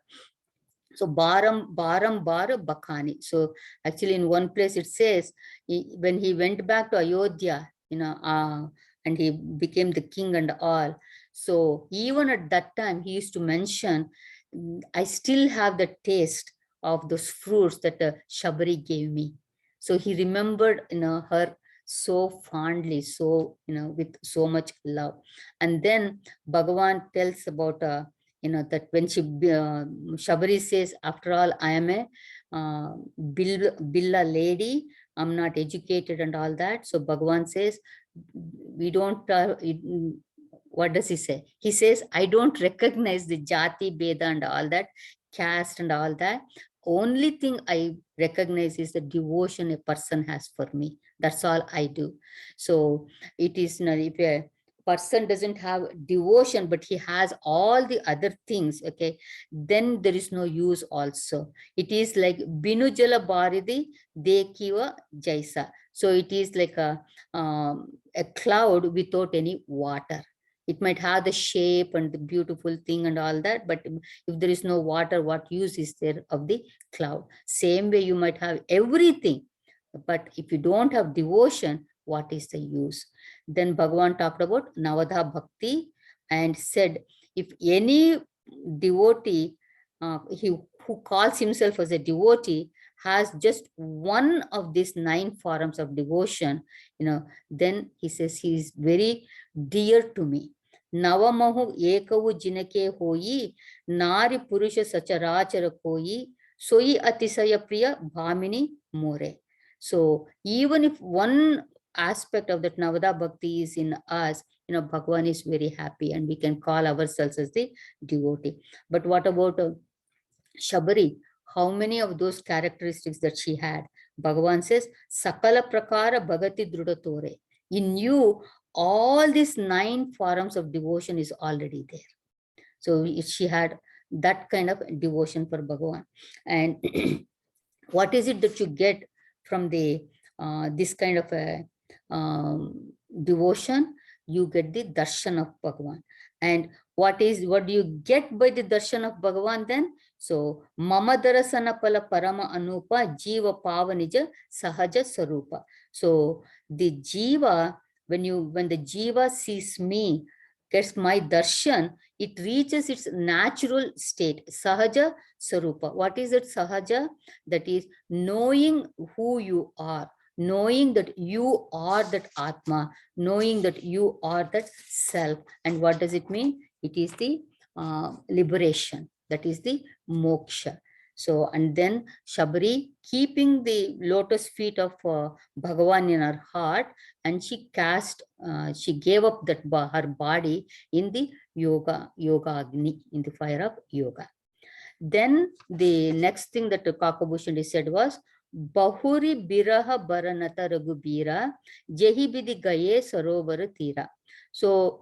So Baram Bar Bakani. So actually in one place it says, when he went back to Ayodhya, and he became the king and all. So even at that time he used to mention, I still have the taste of those fruits that Shabari gave me. So he remembered, her so fondly, so, with so much love. And then Bhagavan tells about, that when Shabari says, after all, I am a Billa lady, I'm not educated and all that. So Bhagavan says, we don't, what does he say? He says, I don't recognize the Jati, Beda and all that, caste and all that. Only thing I recognize is the devotion a person has for me. That's all I do. So it is, if a person doesn't have devotion, but he has all the other things, okay, then there is no use also. It is like binujala baridi dekiva jaisa. So it is like a cloud without any water. It might have the shape and the beautiful thing and all that, but if there is no water, what use is there of the cloud? Same way, you might have everything, but if you don't have devotion, what is the use? Then Bhagavan talked about Navadha Bhakti and said, if any devotee, who calls himself as a devotee, has just one of these 9 forms of devotion, then he says he is very dear to me. Navamahu ekavu jinake hoyi, nari purusha sacharachara koyi, soi atisaya priya bhamini more. So even if one aspect of that Navada Bhakti is in us, Bhagavan is very happy and we can call ourselves as the devotee. But what about Shabari? How many of those characteristics that she had? Bhagavan says, Sakala Prakara Bhagati Drudatore. In you, all these 9 forms of devotion is already there. So she had that kind of devotion for Bhagavan. And what is it that you get from the this kind of a devotion? You get the darshan of Bhagavan. And what do you get by the darshan of Bhagavan then? So mama darasana pala parama anupa jiva pavanija sahaja sarupa. So the jiva, when the jiva sees me, gets my darshan, it reaches its natural state, sahaja sarupa. What is it, sahaja? That is knowing who you are, knowing that you are that Atma, knowing that you are that self. And what does it mean? It is the liberation. That is the moksha. So, and then Shabari, keeping the lotus feet of Bhagavan in her heart, and she gave up that her body in the yoga agni, in the fire of yoga. Then the next thing that Kakabhushan said was, Bahuri biraha baranata raghubira, jehi bidi gaye sarovar tira. So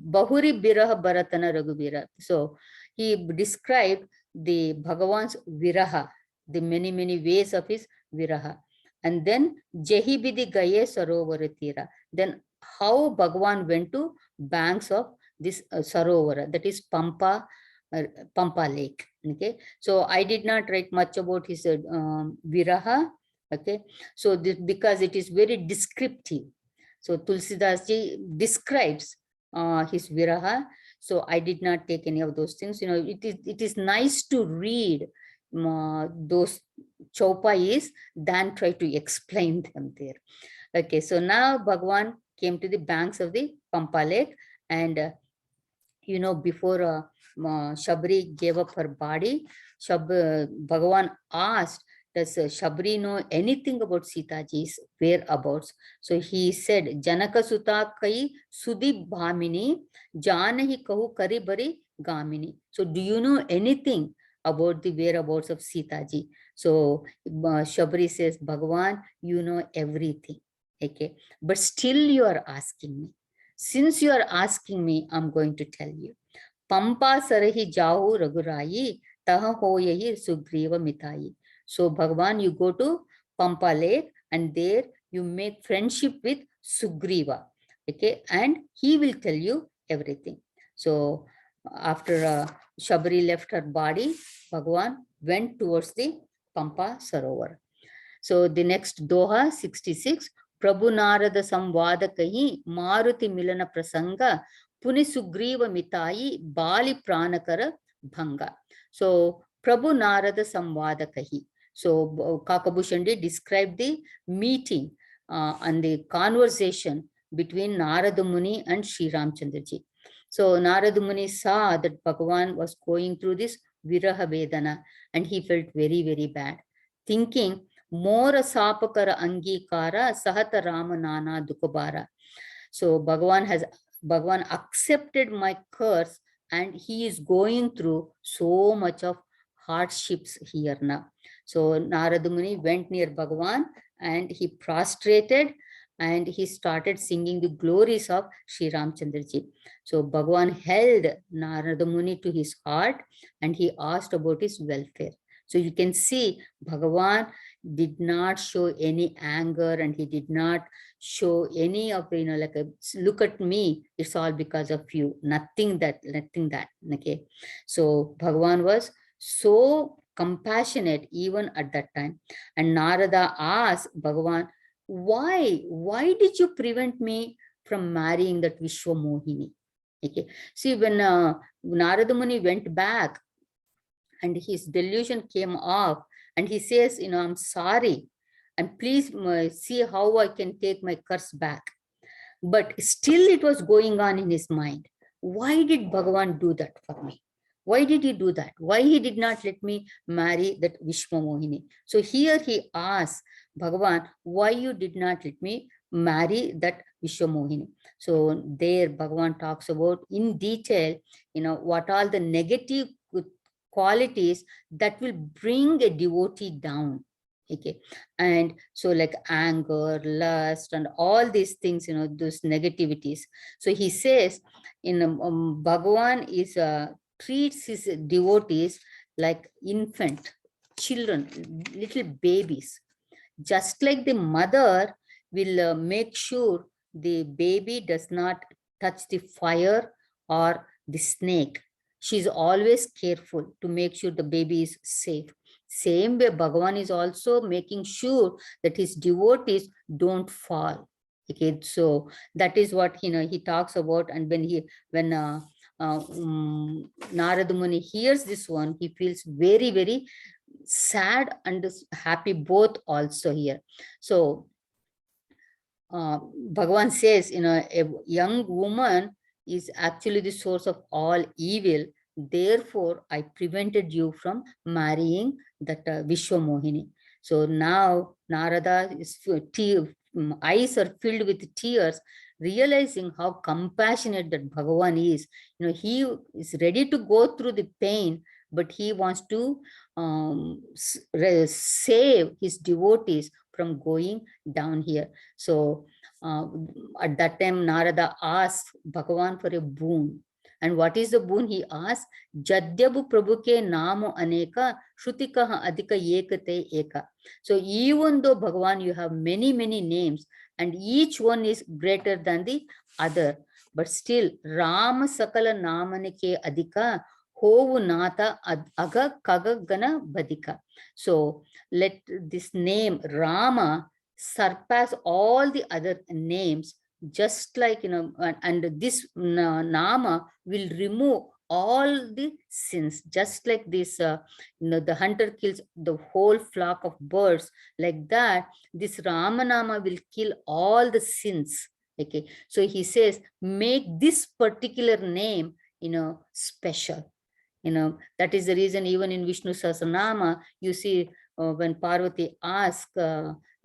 Bahuri biraha baratana raghubira. So he described the Bhagavan's viraha, the many ways of his viraha. And then jehi bidi gaye sarovar tira. Then how Bhagavan went to banks of this sarovara, that is Pampa Lake. Okay, so I did not write much about his viraha. Okay, so this, because it is very descriptive. So Tulsidas ji describes his viraha. So I did not take any of those things. It is nice to read those chaupais than try to explain them there. Okay, so now Bhagwan came to the banks of the Pampa Lake, and before Shabri gave up her body, Bhagavan asked, does Shabri know anything about Sita Ji's whereabouts? So he said, Janaka Suta Kai Sudip Bhamini, Janahi Kahu Kari Bari Gamini. So do you know anything about the whereabouts of Sita Ji? So Shabri says, Bhagavan, you know everything. Okay, but still you are asking me. Since you are asking me, I'm going to tell you. Pampa sarahi jahu ragurayi, taha hoyahi sugriva mitayi. So Bhagavan, you go to Pampa Lake and there you make friendship with Sugriva. Okay, and he will tell you everything. So after Shabari left her body, Bhagavan went towards the Pampa Sarovar. So the next Doha 66, Prabhu Narada Samvada Kahi, Maruti Milana Prasanga, Puni Sugriva Mitayi, Bali Pranakara Bhanga. So Prabhu Narada Samvada Kahi. So Kakabhushandi described the meeting and the conversation between Narada Muni and Sri Ramchandraji. So Narada Muni saw that Bhagavan was going through this Viraha Vedana and he felt very bad, thinking, Mora sapakara angikara sahata rama nana dukabara. So Bhagavan accepted my curse and he is going through so much of hardships here now. So Narada Muni went near Bhagavan and he prostrated and he started singing the glories of Sri Ramchandraji. So Bhagavan held Narada Muni to his heart and he asked about his welfare. So you can see Bhagavan did not show any anger and he did not show any of the, like a look at me, it's all because of you. Nothing that, nothing that. Okay. So Bhagavan was so compassionate even at that time. And Narada asked Bhagavan, why did you prevent me from marrying that Vishwamohini? Okay. See, when Narada Muni went back and his delusion came off, and he says, I'm sorry, and please see how I can take my curse back. But still it was going on in his mind. Why did Bhagavan do that for me? Why did he do that? Why he did not let me marry that Vishwamohini? So here he asks Bhagavan, why you did not let me marry that Vishwamohini? So there Bhagavan talks about in detail, what all the negative qualities that will bring a devotee down. Okay. And so like anger, lust, and all these things, those negativities. So he says Bhagavan is treats his devotees like infant children, little babies. Just like the mother will make sure the baby does not touch the fire or the snake. She's always careful to make sure the baby is safe. Same way, Bhagavan is also making sure that his devotees don't fall. Okay, so that is what he talks about. And when Narada Muni hears this one, he feels very, very sad and happy both also here. So Bhagavan says, a young woman is actually the source of all evil. Therefore, I prevented you from marrying that Vishwamohini. So now Narada is eyes are filled with tears, realizing how compassionate that Bhagavan is. He is ready to go through the pain, but he wants to save his devotees from going down here. So at that time, Narada asked Bhagavan for a boon. And what is the boon he asked? Jadyabu Prabhuke Namo Aneka Shrutikaha Adhika Ekate Eka. So even though Bhagavan, you have many, many names, and each one is greater than the other, but still Rama Sakala Namanike Adhika Hovu Nata Aga Kaga Gana Badika. So let this name Rama surpass all the other names, just like, and this Nama will remove all the sins, just like this, the hunter kills the whole flock of birds, like that, this Ramanama will kill all the sins. Okay, so he says, make this particular name, special. That is the reason even in Vishnu Sahasranama, you see when Parvati asks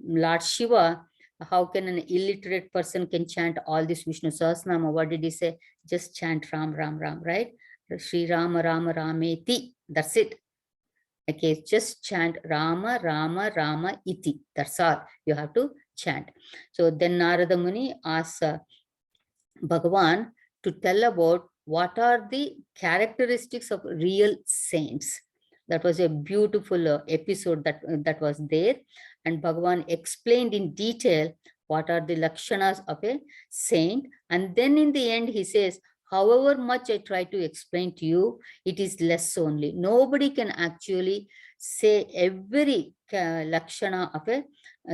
Lord Shiva, how can an illiterate person can chant all this Vishnu Sahasranama? What did he say? Just chant Ram, Ram, Ram, right? Sri Rama, Rama, Rameti. That's it. Okay, just chant Rama, Rama, Rama, Iti. That's all you have to chant. So then Narada Muni asks Bhagavan to tell about what are the characteristics of real saints. That was a beautiful episode that was there. And Bhagavan explained in detail what are the lakshanas of a saint. And then in the end, he says, however much I try to explain to you, it is less only. Nobody can actually say every lakshana of a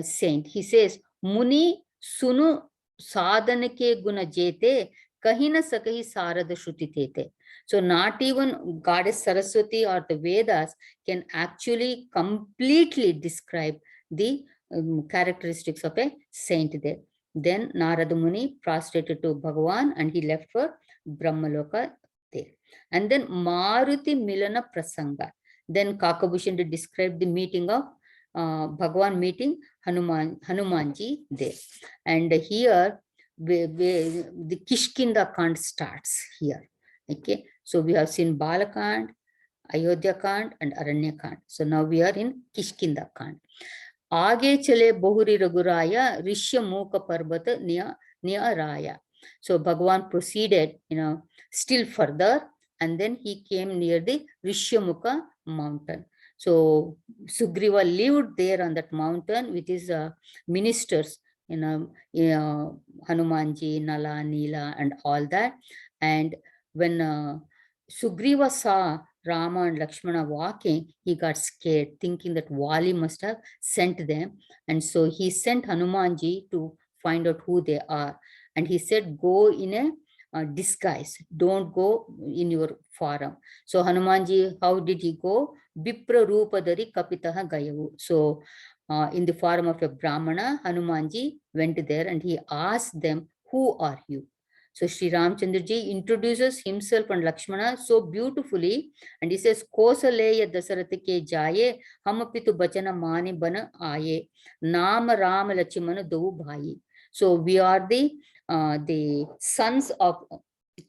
saint. He says, Muni sunu sadhana ke guna jete kahina sakahi sarada shruti tete. So not even Goddess Saraswati or the Vedas can actually completely describe the characteristics of a saint there. Then Narada Muni prostrated to Bhagavan and he left for Brahmaloka there. And then Maruti Milana Prasanga. Then Kakabhushan did describe the meeting of Bhagavan meeting Hanumanji there. And here the Kishkinda Kand starts here. Okay, so we have seen Balakand, Ayodhya Kand, and Aranya Kand. So now we are in Kishkinda Kand. Aage chale Bahuri Raguraya, Rishya Mukha Parvata near Raya. So Bhagavan proceeded, still further, and then he came near the Rishyamukha mountain. So Sugriva lived there on that mountain with his ministers, Hanumanji, Nala, Nila, and all that. And when Sugriva saw Rama and Lakshmana walking, he got scared, thinking that Vali must have sent them. And so he sent Hanumanji to find out who they are. And he said, go in a disguise. Don't go in your form. So Hanumanji, how did he go? Bipra Rupadari Kapitaha Gayavu. So in the form of a Brahmana, Hanumanji went there and he asked them, who are you? So Sri Ramchandraji introduces himself and Lakshmana so beautifully, and he says, Kosaleya Dasarath ke jaye, hamapitu bachana mani bana aaye, Nama Rama Lachimana do bhai. So we are the sons of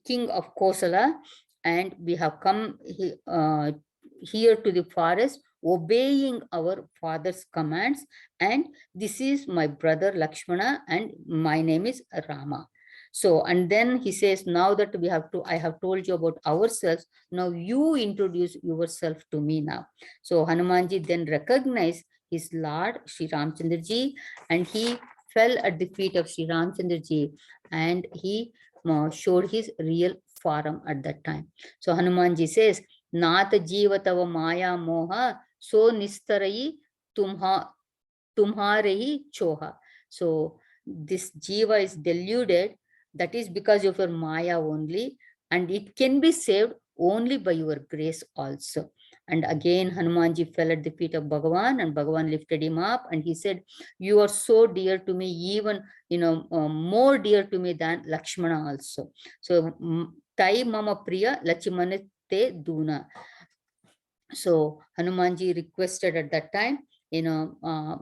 king of Kosala, and we have come here to the forest obeying our father's commands, and this is my brother Lakshmana and my name is Rama. So, and then he says, now that I have told you about ourselves, now you introduce yourself to me now. So Hanumanji then recognized his Lord Sri Ramchandraji, and he fell at the feet of Sri Ramchandraji, and he showed his real form at that time. So Hanumanji says, Nata Jiva Tava Maya Moha So Nistarayi Tumhare Choha. So this Jiva is deluded, that is because of your Maya only, and it can be saved only by your grace also. And again, Hanumanji fell at the feet of Bhagavan, and Bhagavan lifted him up, and he said, you are so dear to me, even, more dear to me than Lakshmana also. So, Tai Mama Priya Lachimanate Duna. So Hanumanji requested at that time,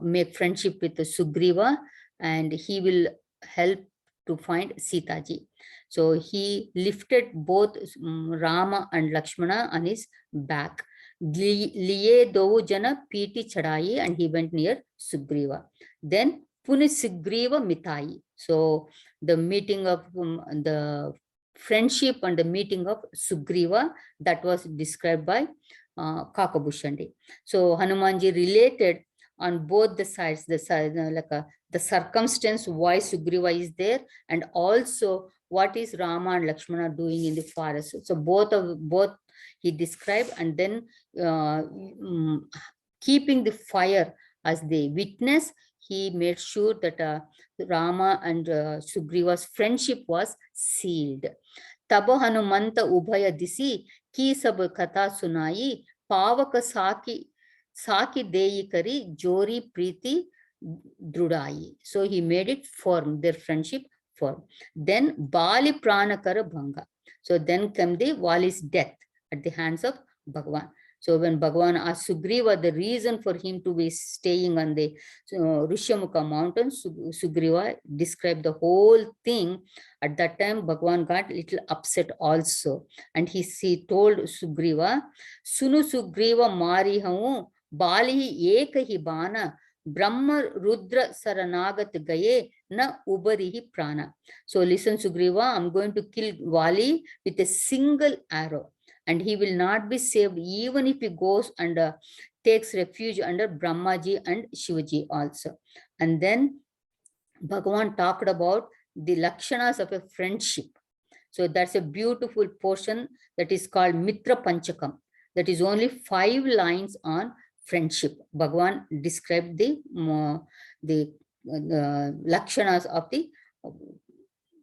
make friendship with the Sugriva, and he will help to find Sitaji. So he lifted both Rama and Lakshmana on his back. Liye do jana piti chadai, and he went near Sugriva. Then Puni Sugriva mitai. So the meeting of the friendship and the meeting of Sugriva, that was described by Kakabhushandi. So Hanumanji related on both the sides, the circumstance why Sugriva is there, and also what is Rama and Lakshmana doing in the forest. So both he described, and then keeping the fire as the witness, he made sure that Rama and Sugriva's friendship was sealed. Tabo Hanumanta Ubhaya Disi की सब कथा सुनाई पावक साकी देई करी जोरी प्रीति drudai. So he made it firm, their friendship firm. Then Bali Pranakara Bhanga. So then came the Vali's death at the hands of Bhagavan. So when Bhagavan asked Sugriva the reason for him to be staying on the Rishyamukha mountain, Sugriva described the whole thing. At that time, Bhagavan got a little upset also. And he told Sugriva, Sunu Sugriva Mari Hamu, Bali Ekahi Bana, Brahma Rudra Saranagat Gaye Na Ubarihi Prana. So listen, Sugriva, I'm going to kill Vali with a single arrow, and he will not be saved even if he goes and takes refuge under Brahmaji and Shivaji also. And then Bhagavan talked about the lakshanas of a friendship. So that's a beautiful portion that is called Mitra Panchakam. That is only 5 lines on friendship. Bhagavan described the lakshanas of the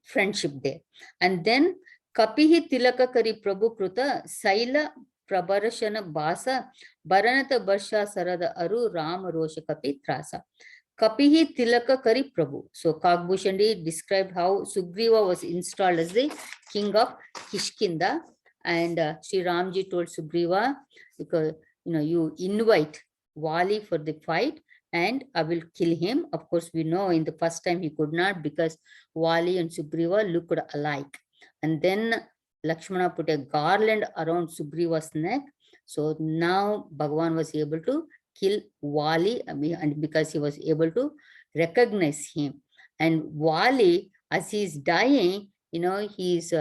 friendship there. And then Kapihi Tilaka Kari Prabhu Kruta Saila Prabarashana Basa Baranata Barsha Sarada Aru Ram Rosha Kapi Trasa. Kapihi Tilaka Kari Prabhu. So Kakbhushandi described how Sugriva was installed as the king of Kishkinda, and Sri Ramji told Sugriva, because you invite Vali for the fight and I will kill him. Of course, we know in the first time he could not, because Vali and Sugriva looked alike. And then Lakshmana put a garland around Sugriva's neck. So now Bhagavan was able to kill Wali, and because he was able to recognize him. And Wali, as he is dying, he is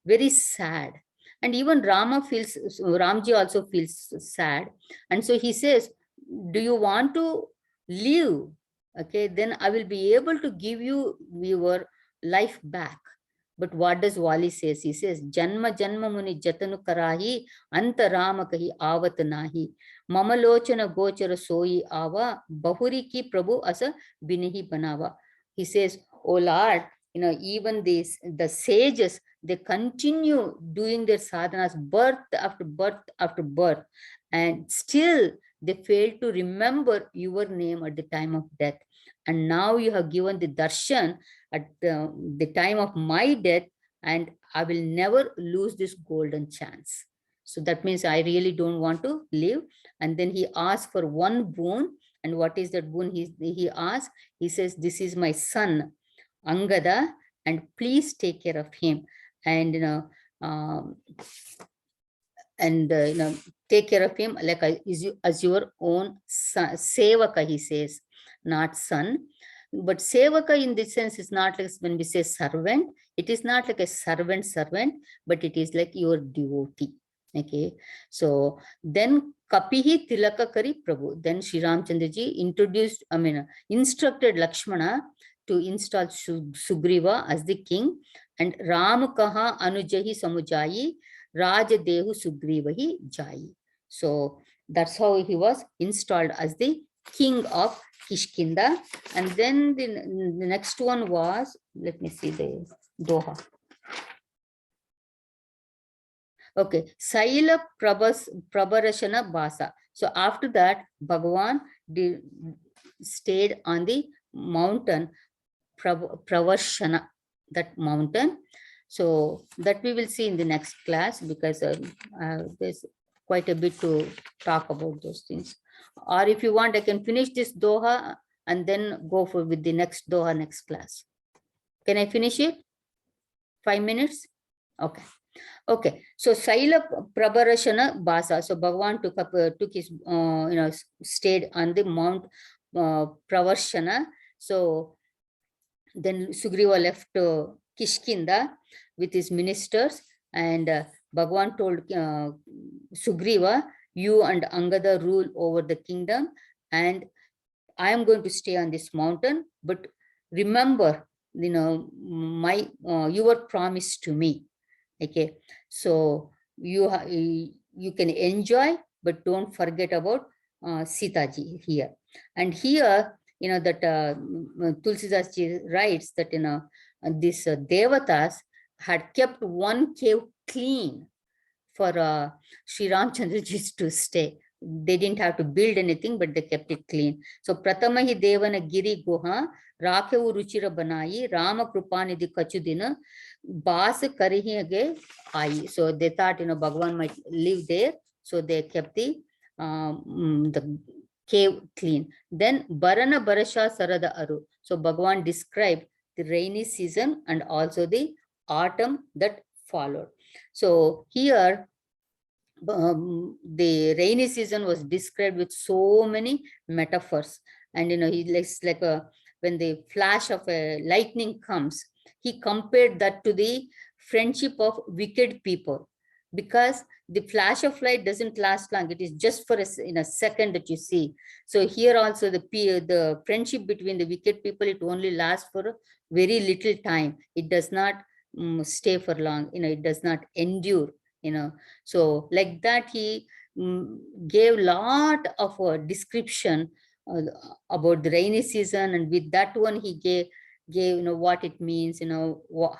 very sad. And even Ramji also feels sad. And so he says, do you want to live? Okay, then I will be able to give you your life back. But what does Wali says? He says, Janma Janma Muni Jatanu Karahi, Anta Rama Kahi Avat Nahi, Mamalochana Gochara Soi Ava, Bahuri ki Prabhu Asa Binihi Banava. He says, oh Lord, even the sages, they continue doing their sadhanas birth after birth after birth, and still they fail to remember your name at the time of death. And now you have given the darshan at the time of my death, and I will never lose this golden chance. So that means I really don't want to live. And then he asked for one boon. And what is that boon he asked? He says, this is my son, Angada, and please take care of him. And, um, take care of him like as your own son, sevaka, he says, not son. But sevaka in this sense is not like when we say servant, it is not like a servant, but it is like your devotee. Okay, so then Kapihi Tilaka Kari Prabhu. Then Sri Ramchandraji instructed Lakshmana to install Sugriva as the king, and Ramakaha Anujahi Samujayi Rajadehu Sugrivahi Jai. So that's how he was installed as the king of Kishkinda. And then the next one was, let me see the Doha. Okay, Saila Prabarashana Basa. So after that, Bhagavan stayed on the mountain Pravarshana, that mountain. So that we will see in the next class, because there's quite a bit to talk about those things. Or if you want, I can finish this Doha and then go with the next Doha next class. Can I finish it? 5 minutes? Okay. Okay. So Saila Prabarashana Basa. So Bhagavan took his, stayed on the Mount Pravarshana. So then Sugriva left Kishkinda with his ministers, and Bhagavan told Sugriva, you and Angada rule over the kingdom, and I am going to stay on this mountain, but remember, your promise to me. Okay, so you can enjoy, but don't forget about Sitaji here. And here, that Tulsidas ji writes that these devatas had kept one cave clean for Sri Ramchandraji to stay. They didn't have to build anything, but they kept it clean. So Pratamahi Devana Giri Guha Rakevu Ruchira Banayi Rama Krupanidhi Kachudina Bas Karihige Ai. So they thought Bhagavan might live there, so they kept the cave clean. Then Barana Barasha Sarada Aru. So Bhagavan described the rainy season and also the autumn that followed. So here the rainy season was described with so many metaphors. And he likes like when the flash of a lightning comes, he compared that to the friendship of wicked people, because the flash of light doesn't last long. It is just for a second that you see. So here also the friendship between the wicked people, it only lasts for very little time. It does not stay for long. It does not endure. So like that, he gave lot of description about the rainy season, and with that one he gave what it means,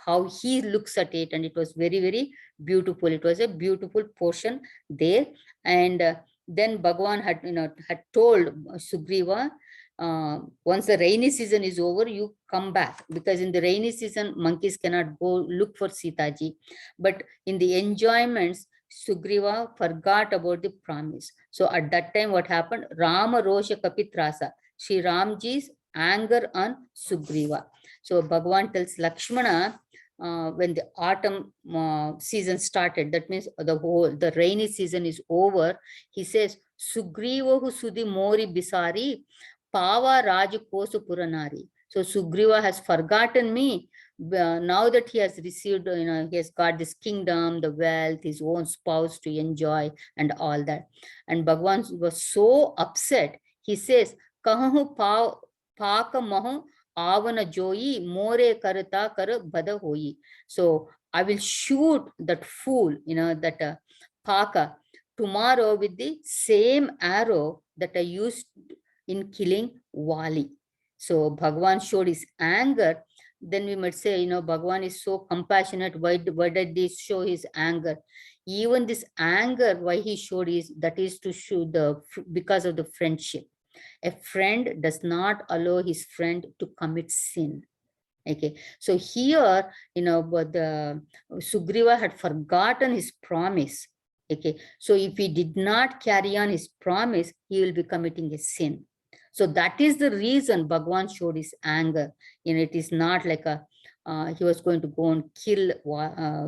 how he looks at it, and it was very, very beautiful. It was a beautiful portion there. And then Bhagavan had told Sugriva, once the rainy season is over, you come back, because in the rainy season monkeys cannot go look for Sitaji. But in the enjoyments, Sugriva forgot about the promise. So at that time, what happened? Rama Rosha Kapitrasa, Sri Ramji's anger on Sugriva. So Bhagavan tells Lakshmana, when the autumn season started, that means the rainy season is over, he says, Sugriva sudi mori bisari, Pava Raj Kosu Puranari. So Sugriva has forgotten me. Now that he has received, he has got this kingdom, the wealth, his own spouse to enjoy, and all that. And Bhagwan was so upset. He says, Kahu Paka Mahu Avana Joyi More Karata Kar Bada Hoyi. So I will shoot that fool, that Paka tomorrow with the same arrow that I used in killing Wali. So Bhagwan showed his anger. Then we might say, Bhagwan is so compassionate. Why did he show his anger? Even this anger, why he showed is that is to show because of the friendship. A friend does not allow his friend to commit sin. Okay, so here, but the Sugriva had forgotten his promise. Okay, so if he did not carry on his promise, he will be committing a sin. So that is the reason Bhagwan showed his anger. It is not like he was going to go and kill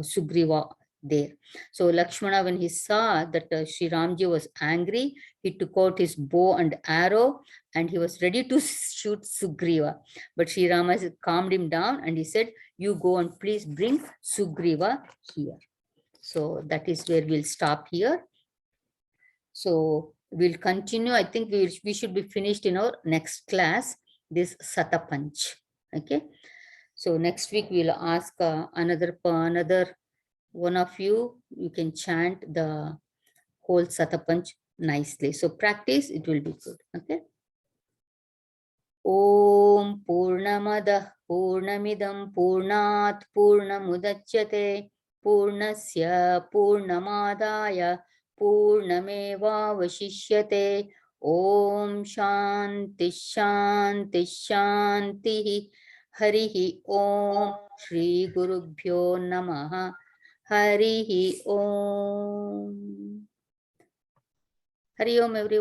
Sugriva there. So Lakshmana, when he saw that Sri Ramji was angry, he took out his bow and arrow and he was ready to shoot Sugriva. But Sri Rama calmed him down and he said, you go and please bring Sugriva here. So that is where we'll stop here. So we'll continue. I think we should be finished in our next class, this Satpanch. Okay. So next week we'll ask another one of you. You can chant the whole Satpanch nicely. So practice, it will be good. Okay. Om Purnamadah Purnamidam Purnat Purnamudachyate Purnasya Purnamadaya Purnameva Vashishyate. Om Shanti Shanti Shanti. Harihi Om Shri Gurubhyo Namaha. Harihi Om. Hari Om everyone.